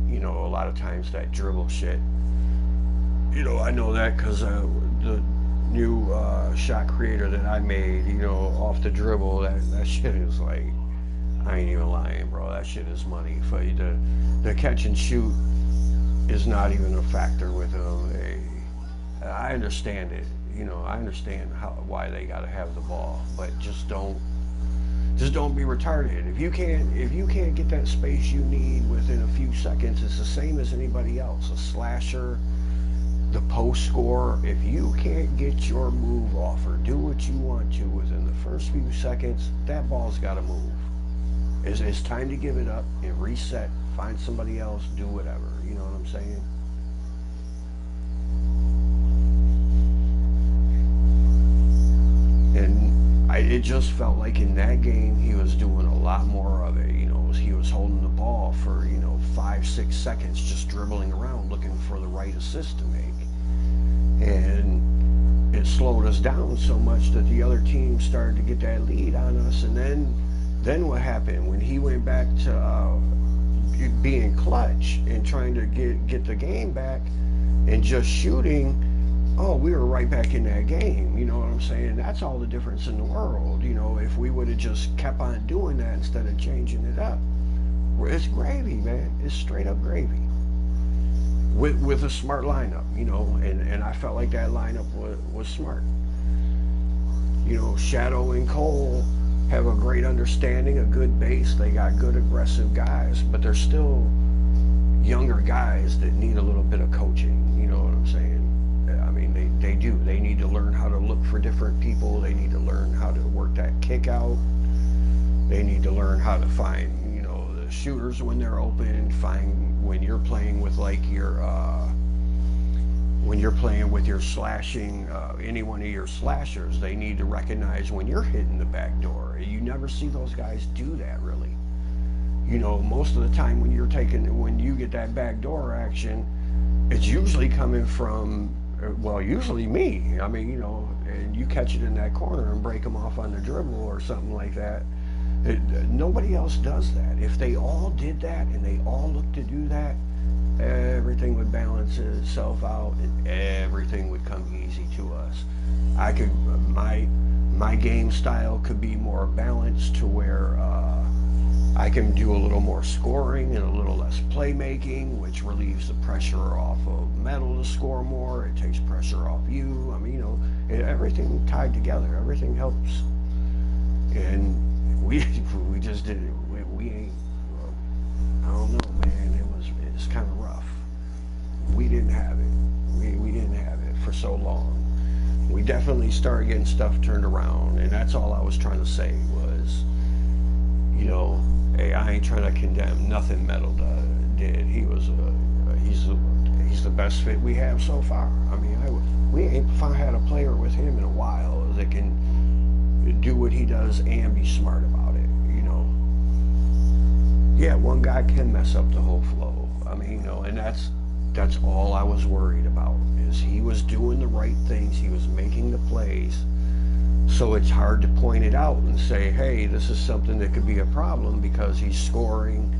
You know, a lot of times that dribble shit. You know, I know that because the new shot creator that I made, you know, off the dribble, that shit is like, I ain't even lying, bro. That shit is money. For the catch and shoot is not even a factor with him. I understand it. You know, I understand why they got to have the ball, but just don't be retarded. If you can't get that space you need within a few seconds, it's the same as anybody else. A slasher, the post scorer. If you can't get your move off or do what you want to within the first few seconds, that ball's got to move. It's time to give it up and reset. Find somebody else. Do whatever. You know what I'm saying? it just felt like in that game he was doing a lot more of it. He was holding the ball for 5-6 seconds, just dribbling around looking for the right assist to make, and it slowed us down so much that the other team started to get that lead on us. And then what happened when he went back to being clutch and trying to get the game back and just shooting? Oh, we were right back in that game. You know what I'm saying? That's all the difference in the world. If we would have just kept on doing that instead of changing it up, it's gravy, man. It's straight up gravy. With a smart lineup, and I felt like that lineup was smart. Shadow and Cole have a great understanding, a good base. They got good aggressive guys, but they're still younger guys that need a little bit of coaching. You know what I'm saying? I mean, they do. They need to learn how to look for different people. They need to learn how to work that kick out. They need to learn how to find, the shooters when they're open. Find when you're playing with your slashing, any one of your slashers. They need to recognize when you're hitting the back door. You never see those guys do that really. Most of the time when you get that back door action, it's usually coming from, usually me. I mean, and you catch it in that corner and break them off on the dribble or something like that. Nobody else does that. If they all did that and they all looked to do that, everything would balance itself out and everything would come easy to us. My game style could be more balanced to where I can do a little more scoring and a little less playmaking, which relieves the pressure off of Metal to score more. It takes pressure off you. I mean, everything tied together. Everything helps. And we just did it. We ain't. I don't know, man. It's kind of rough. We didn't have it. We didn't have it for so long. We definitely started getting stuff turned around, and that's all I was trying to say was, hey, I ain't trying to condemn nothing Metal did. He's the best fit we have so far. I mean, we ain't had a player with him in a while that can do what he does and be smart about it. Yeah, one guy can mess up the whole flow. I mean, and that's all I was worried about, is he was doing the right things. He was making the plays. So it's hard to point it out and say, hey, this is something that could be a problem because he's scoring.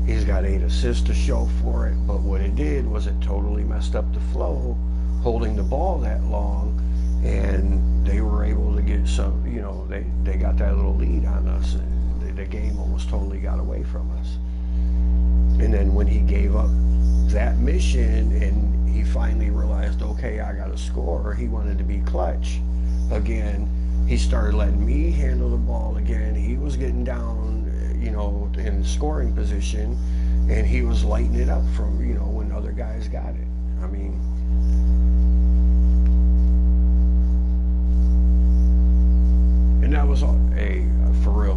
He's got 8 assists to show for it. But what it did was it totally messed up the flow, holding the ball that long. And they were able to get some, they got that little lead on us. And the game almost totally got away from us. And then when he gave up that mission and he finally realized, okay, I got to score, he wanted to be clutch again. He started letting me handle the ball again. He was getting down, in scoring position, and he was lighting it up from, when other guys got it. I mean, and that was all. Hey, for real.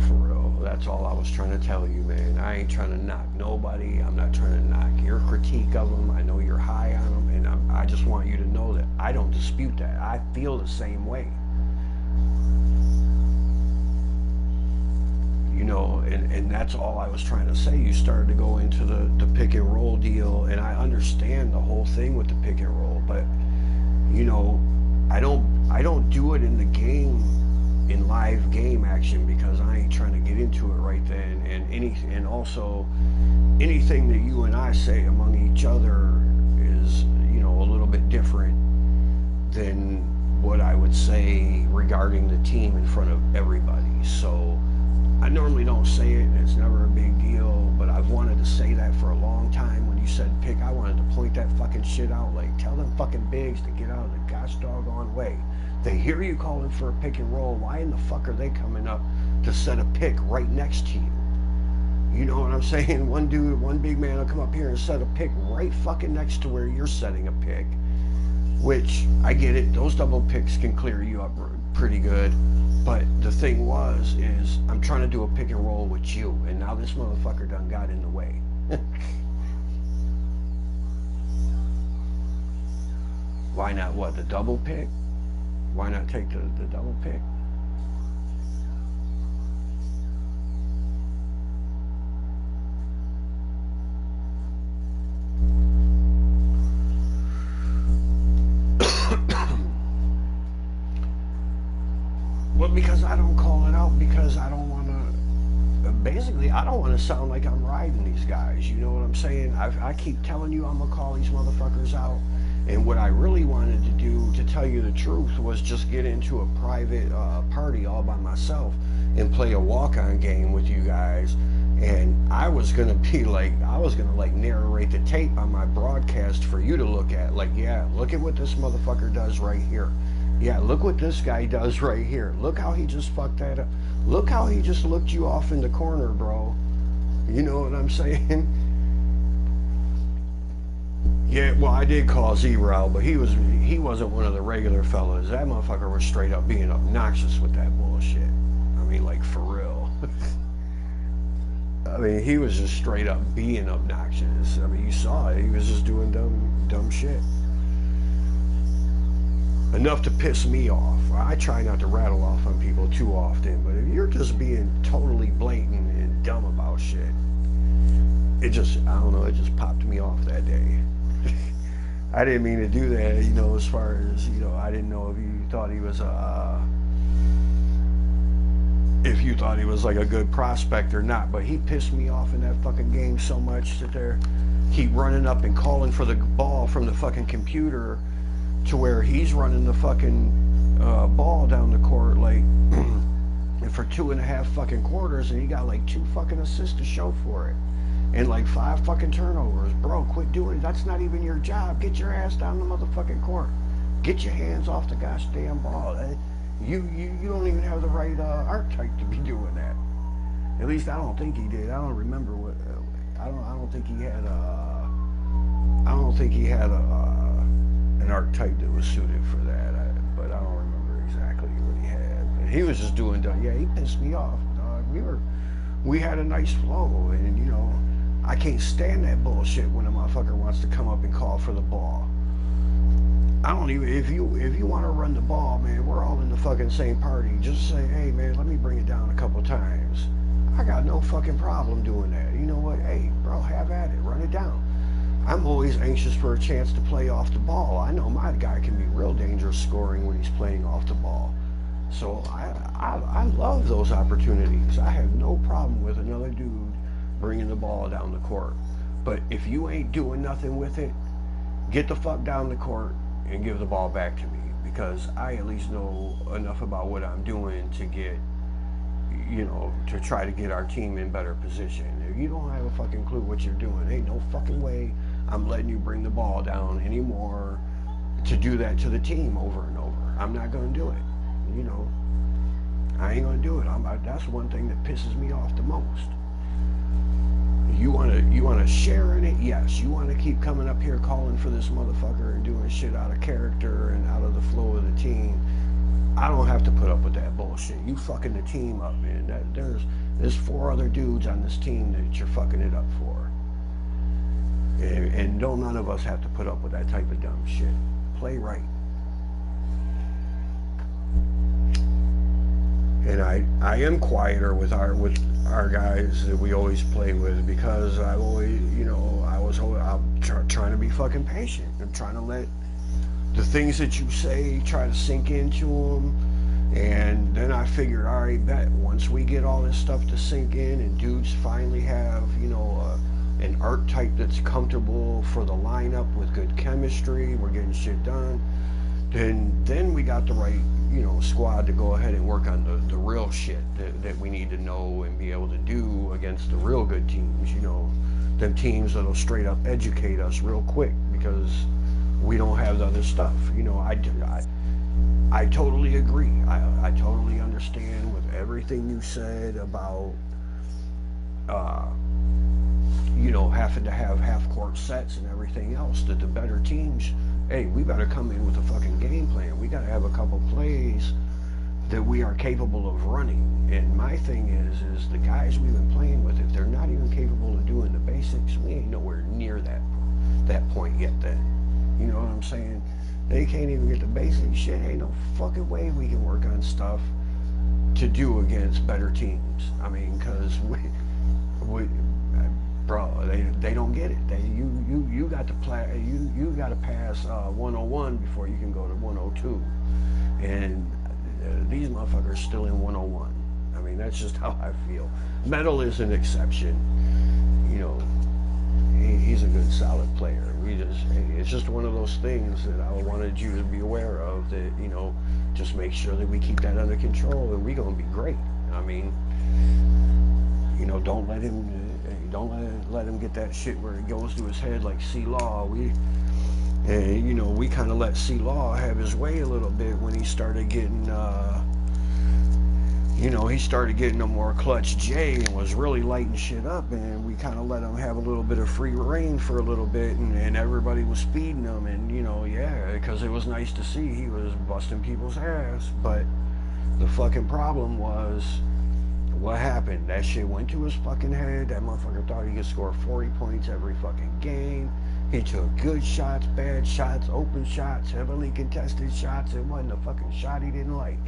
That's all I was trying to tell you, man. I ain't trying to knock nobody. I'm not trying to knock your critique of them. I know you're high on them, and I just want you to know that I don't dispute that. I feel the same way. And that's all I was trying to say. You started to go into the pick and roll deal, and I understand the whole thing with the pick and roll, but I don't do it in the game, in live game action, because I ain't trying to get into it right then. And also anything that you and I say among each other is a little bit different than what I would say regarding the team in front of everybody. So I normally don't say it, and it's never a big deal, but I've wanted to say that for a long time. When you said pick, I wanted to point that fucking shit out. Like, tell them fucking bigs to get out of the gosh doggone way. They hear you calling for a pick and roll. Why in the fuck are they coming up to set a pick right next to you? You know what I'm saying? One big man will come up here and set a pick right fucking next to where you're setting a pick, which I get it. Those double picks can clear you up pretty good. But the thing is I'm trying to do a pick and roll with you, and now this motherfucker done got in the way. Why not the double pick? Why not take the double pick? because I don't call it out because I don't want to. Basically, I don't want to sound like I'm riding these guys. You know what I'm saying? I keep telling you I'm gonna call these motherfuckers out, and what I really wanted to do, to tell you the truth, was just get into a private party all by myself and play a walk-on game with you guys. And I was gonna be like, I was gonna like narrate the tape on my broadcast for you to look at. Like, yeah, look at what this motherfucker does right here. Yeah, look what this guy does right here. Look how he just fucked that up. Look how he just looked you off in the corner, bro. You know what I'm saying? Yeah, well, I did call Zero, but he wasn't one of the regular fellas. That motherfucker was straight up being obnoxious with that bullshit. I mean, like, for real. I mean, he was just straight up being obnoxious. I mean, you saw it. He was just doing dumb shit. Enough to piss me off. I try not to rattle off on people too often, but if you're just being totally blatant and dumb about shit, it just, I don't know, it just popped me off that day. I didn't mean to do that, you know, as far as, you know, I didn't know if you thought he was like a good prospect or not, but he pissed me off in that fucking game so much that they keep running up and calling for the ball from the fucking computer, to where he's running the fucking ball down the court like for 2.5 fucking quarters, and he got like 2 fucking assists to show for it, and like 5 fucking turnovers. Bro, quit doing it. That's not even your job. Get your ass down the motherfucking court. Get your hands off the gosh damn ball. You don't even have the right archetype to be doing that. At least I don't think he did. I don't remember what. I don't think he had. I don't think he had an archetype that was suited for that. But I don't remember exactly what he had. But he was just doing dumb. Yeah, he pissed me off. We had a nice flow, and you know, I can't stand that bullshit when a motherfucker wants to come up and call for the ball. I don't even, if you want to run the ball, man, we're all in the fucking same party. Just say, hey man, let me bring it down a couple times. I got no fucking problem doing that. You know what? Hey, bro, have at it. Run it down. I'm always anxious for a chance to play off the ball. I know my guy can be real dangerous scoring when he's playing off the ball. So I love those opportunities. I have no problem with another dude bringing the ball down the court. But if you ain't doing nothing with it, get the fuck down the court and give the ball back to me, because I at least know enough about what I'm doing to get, you know, to try to get our team in better position. If you don't have a fucking clue what you're doing, ain't no fucking way I'm letting you bring the ball down anymore to do that to the team over and over. I'm not going to do it. You know, I ain't going to do it. That's one thing that pisses me off the most. You want to share in it? Yes. You want to keep coming up here calling for this motherfucker and doing shit out of character and out of the flow of the team. I don't have to put up with that bullshit. You fucking the team up, man. There's 4 other dudes on this team that you're fucking it up for. And don't none of us have to put up with that type of dumb shit. Play right. And I am quieter with our guys that we always play with, because I always, you know, I'm trying to be fucking patient. I'm trying to let the things that you say try to sink into them. And then I figured, all right, bet once we get all this stuff to sink in and dudes finally have, you know, an archetype that's comfortable for the lineup with good chemistry, we're getting shit done, then we got the right, you know, squad to go ahead and work on the real shit that we need to know and be able to do against the real good teams, you know, them teams that'll straight up educate us real quick because we don't have the other stuff. You know, I totally agree. I totally understand with everything you said about, you know, having to have half-court sets and everything else, that the better teams, hey, we better come in with a fucking game plan. We got to have a couple plays that we are capable of running. And my thing is the guys we've been playing with, if they're not even capable of doing the basics, we ain't nowhere near that point yet then. You know what I'm saying? They can't even get the basic shit. Ain't no fucking way we can work on stuff to do against better teams. I mean, because we bro, they don't get it. You got to play. You got to pass 101 before you can go to 102. And these motherfuckers still in 101. I mean, that's just how I feel. Metal is an exception. You know, he's a good, solid player. It's just one of those things that I wanted you to be aware of. That, you know, just make sure that we keep that under control, and we're gonna be great. I mean, you know, don't let him get that shit where it goes to his head like C-Law. You know, we kind of let C-Law have his way a little bit when he started getting, you know, he started getting a more clutch J and was really lighting shit up, and we kind of let him have a little bit of free reign for a little bit, and everybody was speeding him, and, you know, yeah, because it was nice to see he was busting people's ass. But the fucking problem was, what happened? That shit went to his fucking head. That motherfucker thought he could score 40 points every fucking game. He took good shots, bad shots, open shots, heavily contested shots. It wasn't a fucking shot he didn't like.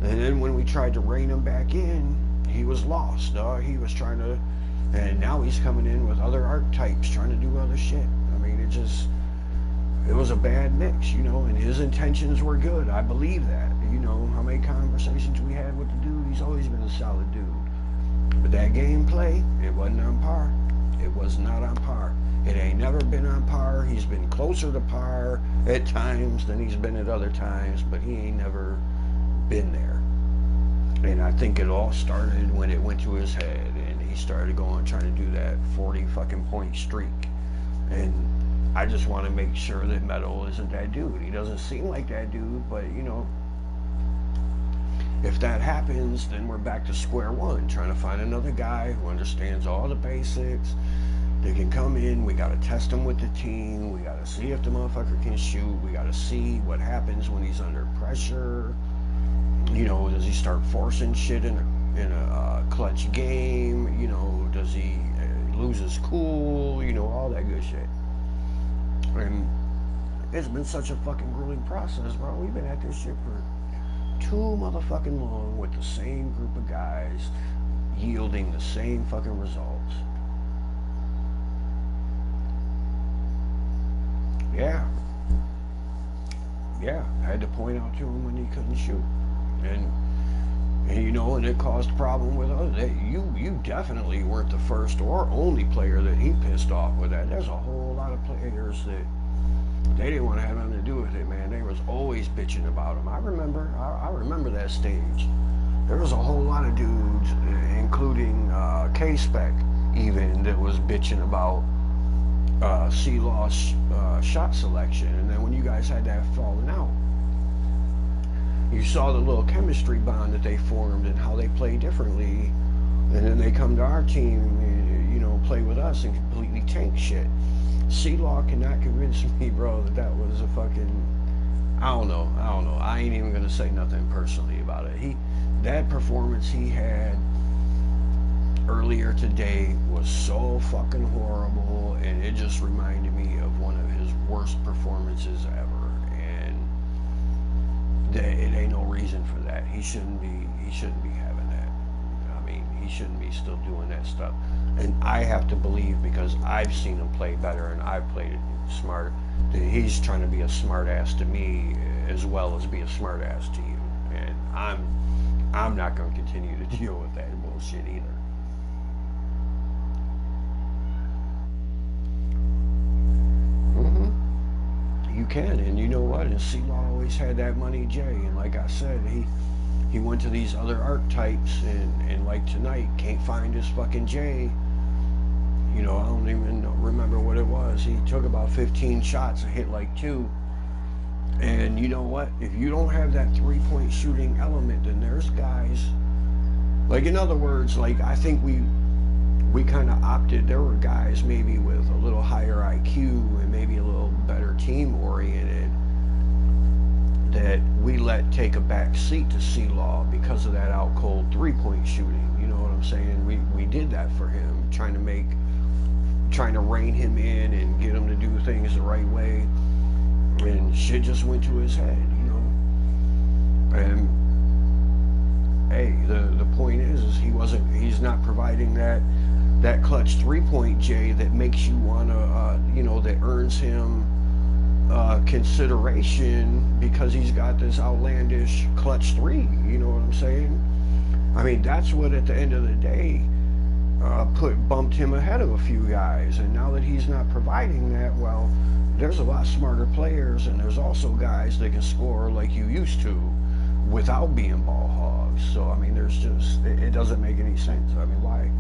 And then when we tried to rein him back in, he was lost. He was trying to, and now he's coming in with other archetypes, trying to do other shit. I mean, it was a bad mix, you know, and his intentions were good. I believe that. You know, how many conversations we had with the dude, he's always been a solid dude. But that gameplay, it wasn't on par. It was not on par. It ain't never been on par. He's been closer to par at times than he's been at other times, but he ain't never been there. And I think it all started when it went to his head and he started trying to do that 40 fucking point streak. And I just want to make sure that Metal isn't that dude. He doesn't seem like that dude, but, you know, if that happens, then we're back to square one, trying to find another guy who understands all the basics. They can come in, we gotta test him with the team, we gotta see if the motherfucker can shoot, we gotta see what happens when he's under pressure. You know, does he start forcing shit in a clutch game? You know, does he lose his cool? You know, all that good shit. And it's been such a fucking grueling process, bro. We've been at this shit for too motherfucking long with the same group of guys yielding the same fucking results. Yeah, I had to point out to him when he couldn't shoot. And you know, and it caused a problem with others. You definitely weren't the first or only player that he pissed off with that. There's a whole lot of players that they didn't want to have nothing to do with it, man. They was always bitching about him. I remember that stage. There was a whole lot of dudes, including K-Spec even, that was bitching about C-Law's shot selection. And then when you guys had that falling out, you saw the little chemistry bond that they formed and how they play differently. And then they come to our team and, you know, play with us and completely tank shit. C-Law cannot convince me, bro, that was a fucking, I don't know. I ain't even gonna say nothing personally about it. That performance he had earlier today was so fucking horrible, and it just reminded me of one of his worst performances ever. It ain't no reason for that. He shouldn't be having that. I mean, he shouldn't be still doing that stuff. And I have to believe, because I've seen him play better and I've played it smart, that he's trying to be a smart ass to me as well as be a smart ass to you. And I'm not going to continue to deal with that bullshit either. You can, and you know what? And C-Law always had that money, Jay. And like I said, he went to these other archetypes, and like tonight, can't find his fucking J. You know, I don't even remember what it was. He took about 15 shots and hit like 2. And you know what? If you don't have that 3-point shooting element, then there's guys, like, in other words, like, I think we kind of opted, there were guys maybe with a little higher IQ and maybe a little better team oriented that we let take a back seat to C-Law because of that out cold 3-point shooting. You know what I'm saying? We did that for him, trying to rein him in and get him to do things the right way, and shit just went to his head, you know. And hey, the point is he's not providing that clutch 3-point J that makes you want to, you know, that earns him consideration because he's got this outlandish clutch three. You know what I'm saying? I mean, that's what at the end of the day bumped him ahead of a few guys. And now that he's not providing that, well, there's a lot smarter players, and there's also guys that can score like you used to without being ball hogs. So I mean, there's just it doesn't make any sense. I mean, why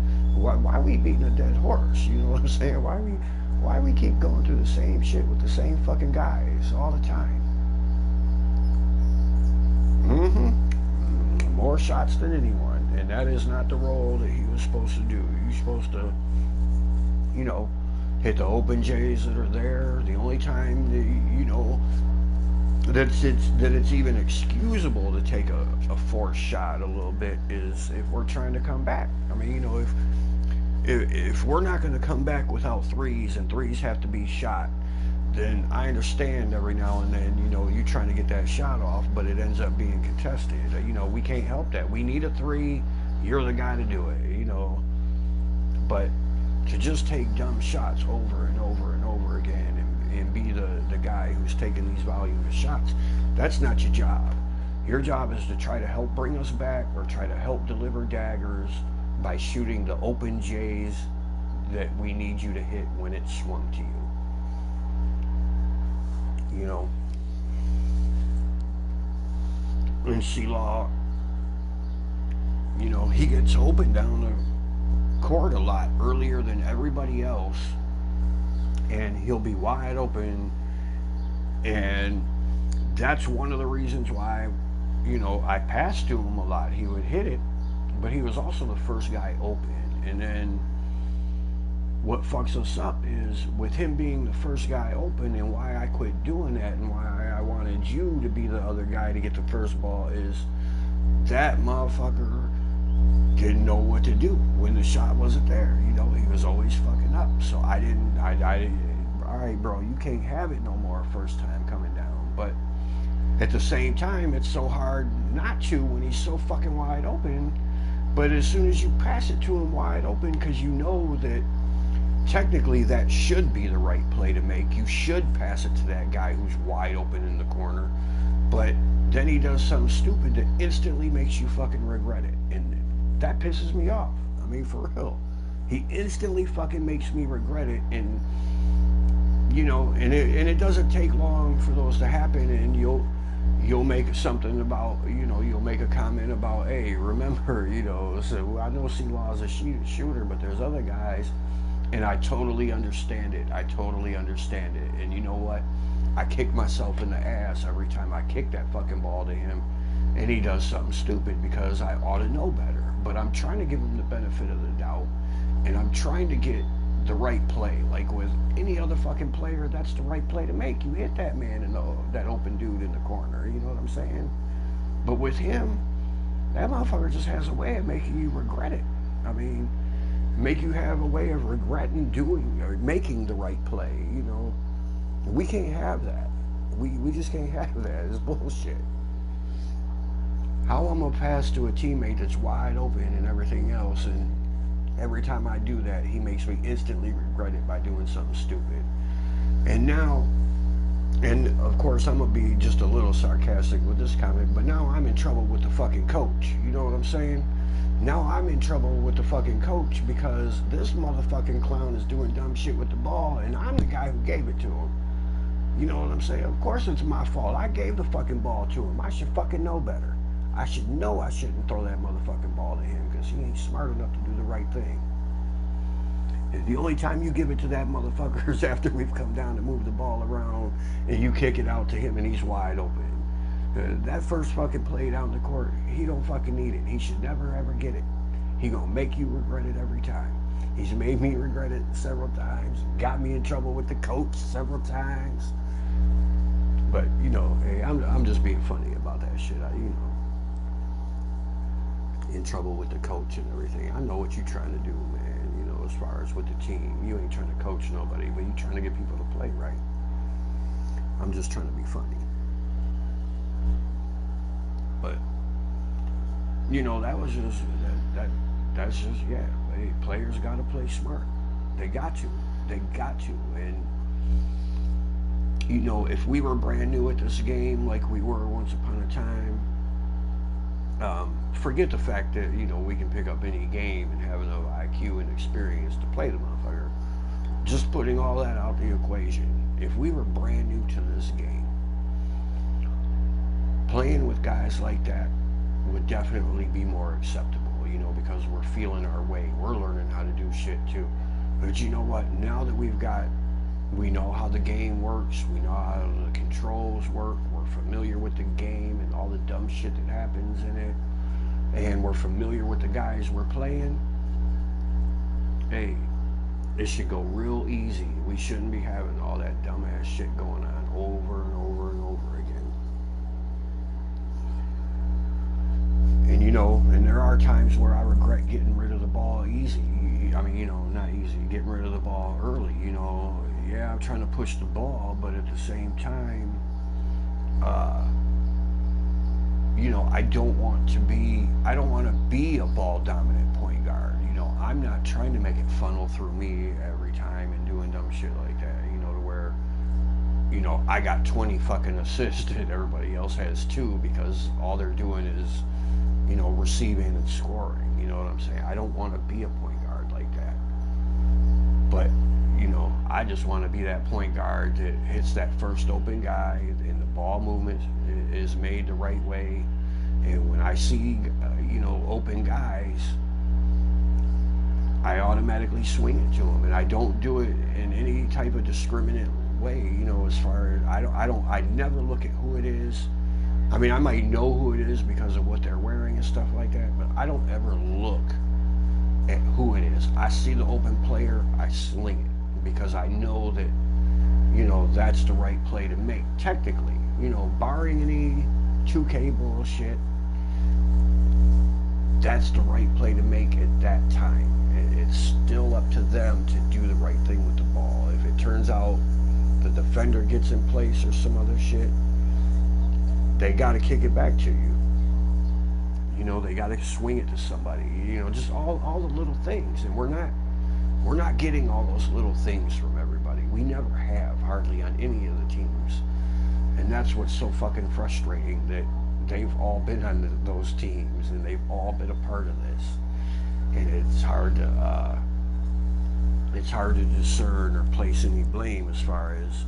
are we beating a dead horse? You know what I'm saying? Why we keep going through the same shit with the same fucking guys all the time? More shots than anyone, and that is not the role that he was supposed to do. You're supposed to, you know, hit the open J's that are there. The only time that it's even excusable to take a forced shot a little bit is if we're trying to come back. I mean, you know, if we're not going to come back without threes and threes have to be shot, then I understand every now and then, you know, you're trying to get that shot off, but it ends up being contested. You know, we can't help that. We need a three. You're the guy to do it, you know. But to just take dumb shots over and over and over again and be the guy who's taking these voluminous shots, that's not your job. Your job is to try to help bring us back or try to help deliver daggers by shooting the open J's that we need you to hit when it's swung to you. You know, and C-Law, you know, he gets open down the court a lot earlier than everybody else, and he'll be wide open, and that's one of the reasons why, you know, I passed to him a lot. He would hit it, but he was also the first guy open. And then what fucks us up is with him being the first guy open, and why I quit doing that and why I wanted you to be the other guy to get the first ball is that motherfucker didn't know what to do when the shot wasn't there. You know, he was always fucking up. So I didn't, all right, bro, you can't have it no more first time coming down. But at the same time, it's so hard not to when he's so fucking wide open. But as soon as you pass it to him wide open, because you know that technically that should be the right play to make. You should pass it to that guy who's wide open in the corner. But then he does something stupid that instantly makes you fucking regret it. And that pisses me off. I mean, for real. He instantly fucking makes me regret it. And, you know, and it doesn't take long for those to happen. And you'll make something about, you know, you'll make a comment about, hey, remember, you know, so I know C-Law's a shooter, but there's other guys. And I totally understand it. I totally understand it. And you know what? I kick myself in the ass every time I kick that fucking ball to him and he does something stupid because I ought to know better. But I'm trying to give him the benefit of the doubt, and I'm trying to get the right play. Like with any other fucking player, that's the right play to make. You hit that man in that open dude in the corner. You know what I'm saying? But with him, that motherfucker just has a way of making you regret it. I mean, make you have a way of regretting doing or making the right play. You know, we can't have that. We just can't have that. It's bullshit. How I'm gonna pass to a teammate that's wide open and everything else, and every time I do that, he makes me instantly regret it by doing something stupid. And now, and of course I'm gonna be just a little sarcastic with this comment, but now I'm in trouble with the fucking coach. You know what I'm saying? Now I'm in trouble with the fucking coach because this motherfucking clown is doing dumb shit with the ball, and I'm the guy who gave it to him. You know what I'm saying? Of course it's my fault. I gave the fucking ball to him. I should fucking know better. I should know I shouldn't throw that motherfucking ball to him because he ain't smart enough to do the right thing. And the only time you give it to that motherfucker is after we've come down to move the ball around and you kick it out to him and he's wide open. That first fucking play down the court, he don't fucking need it. He should never ever get it. He gonna make you regret it every time. He's made me regret it several times. Got me in trouble with the coach several times. But you know, hey, I'm just being funny about that shit. You know, in trouble with the coach and everything. I know what you're trying to do, man. You know, as far as with the team, you ain't trying to coach nobody, but you're trying to get people to play right. I'm just trying to be funny. But you know, that was just that's just, yeah. Hey, players got to play smart. They got to, and if we were brand new at this game like we were once upon a time, forget the fact that, we can pick up any game and have enough IQ and experience to play the motherfucker. Just putting all that out the equation. If we were brand new to this game, playing with guys like that would definitely be more acceptable, because we're feeling our way. We're learning how to do shit too. But you know what? Now that we know how the game works, we know how the controls work, we're familiar with the game and all the dumb shit that happens in it, and we're familiar with the guys we're playing, hey, it should go real easy. We shouldn't be having all that dumbass shit going on over and over and over again. And there are times where I regret getting rid of the ball easy. I mean, not easy, getting rid of the ball early. Yeah, I'm trying to push the ball, but at the same time, I don't want to be a ball dominant point guard. I'm not trying to make it funnel through me every time and doing dumb shit like that, to where, I got 20 fucking assists and everybody else has 2 because all they're doing is, receiving and scoring. You know what I'm saying? I don't want to be a point guard like that. But, I just want to be that point guard that hits that first open guy and the ball movement is made the right way. And when I see, open guys, I automatically swing it to them, and I don't do it in any type of discriminate way. As far as I never look at who it is. I mean, I might know who it is because of what they're wearing and stuff like that, but I don't ever look at who it is. I see the open player, I sling it because I know that, that's the right play to make. Technically, barring any 2K bullshit, that's the right play to make at that time. It's still up to them to do the right thing with the ball. If it turns out the defender gets in place or some other shit, they got to kick it back to you. They got to swing it to somebody. Just all the little things. And we're not getting all those little things from everybody. We never have, hardly on any of the teams. And that's what's so fucking frustrating, that they've all been on those teams and they've all been a part of this. And it's hard to discern or place any blame as far as,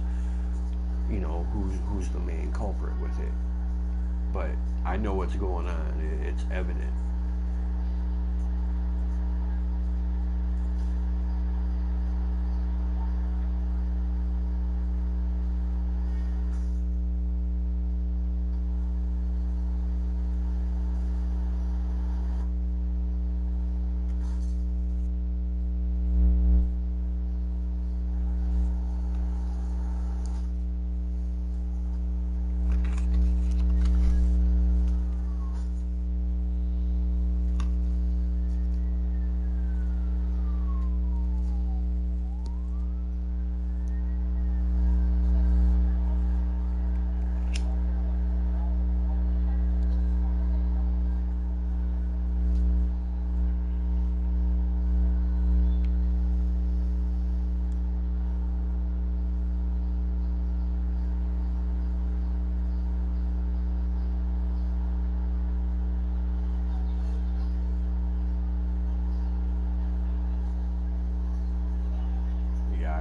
who's the main culprit with it. But I know what's going on. It's evident.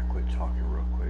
Quit talking real quick.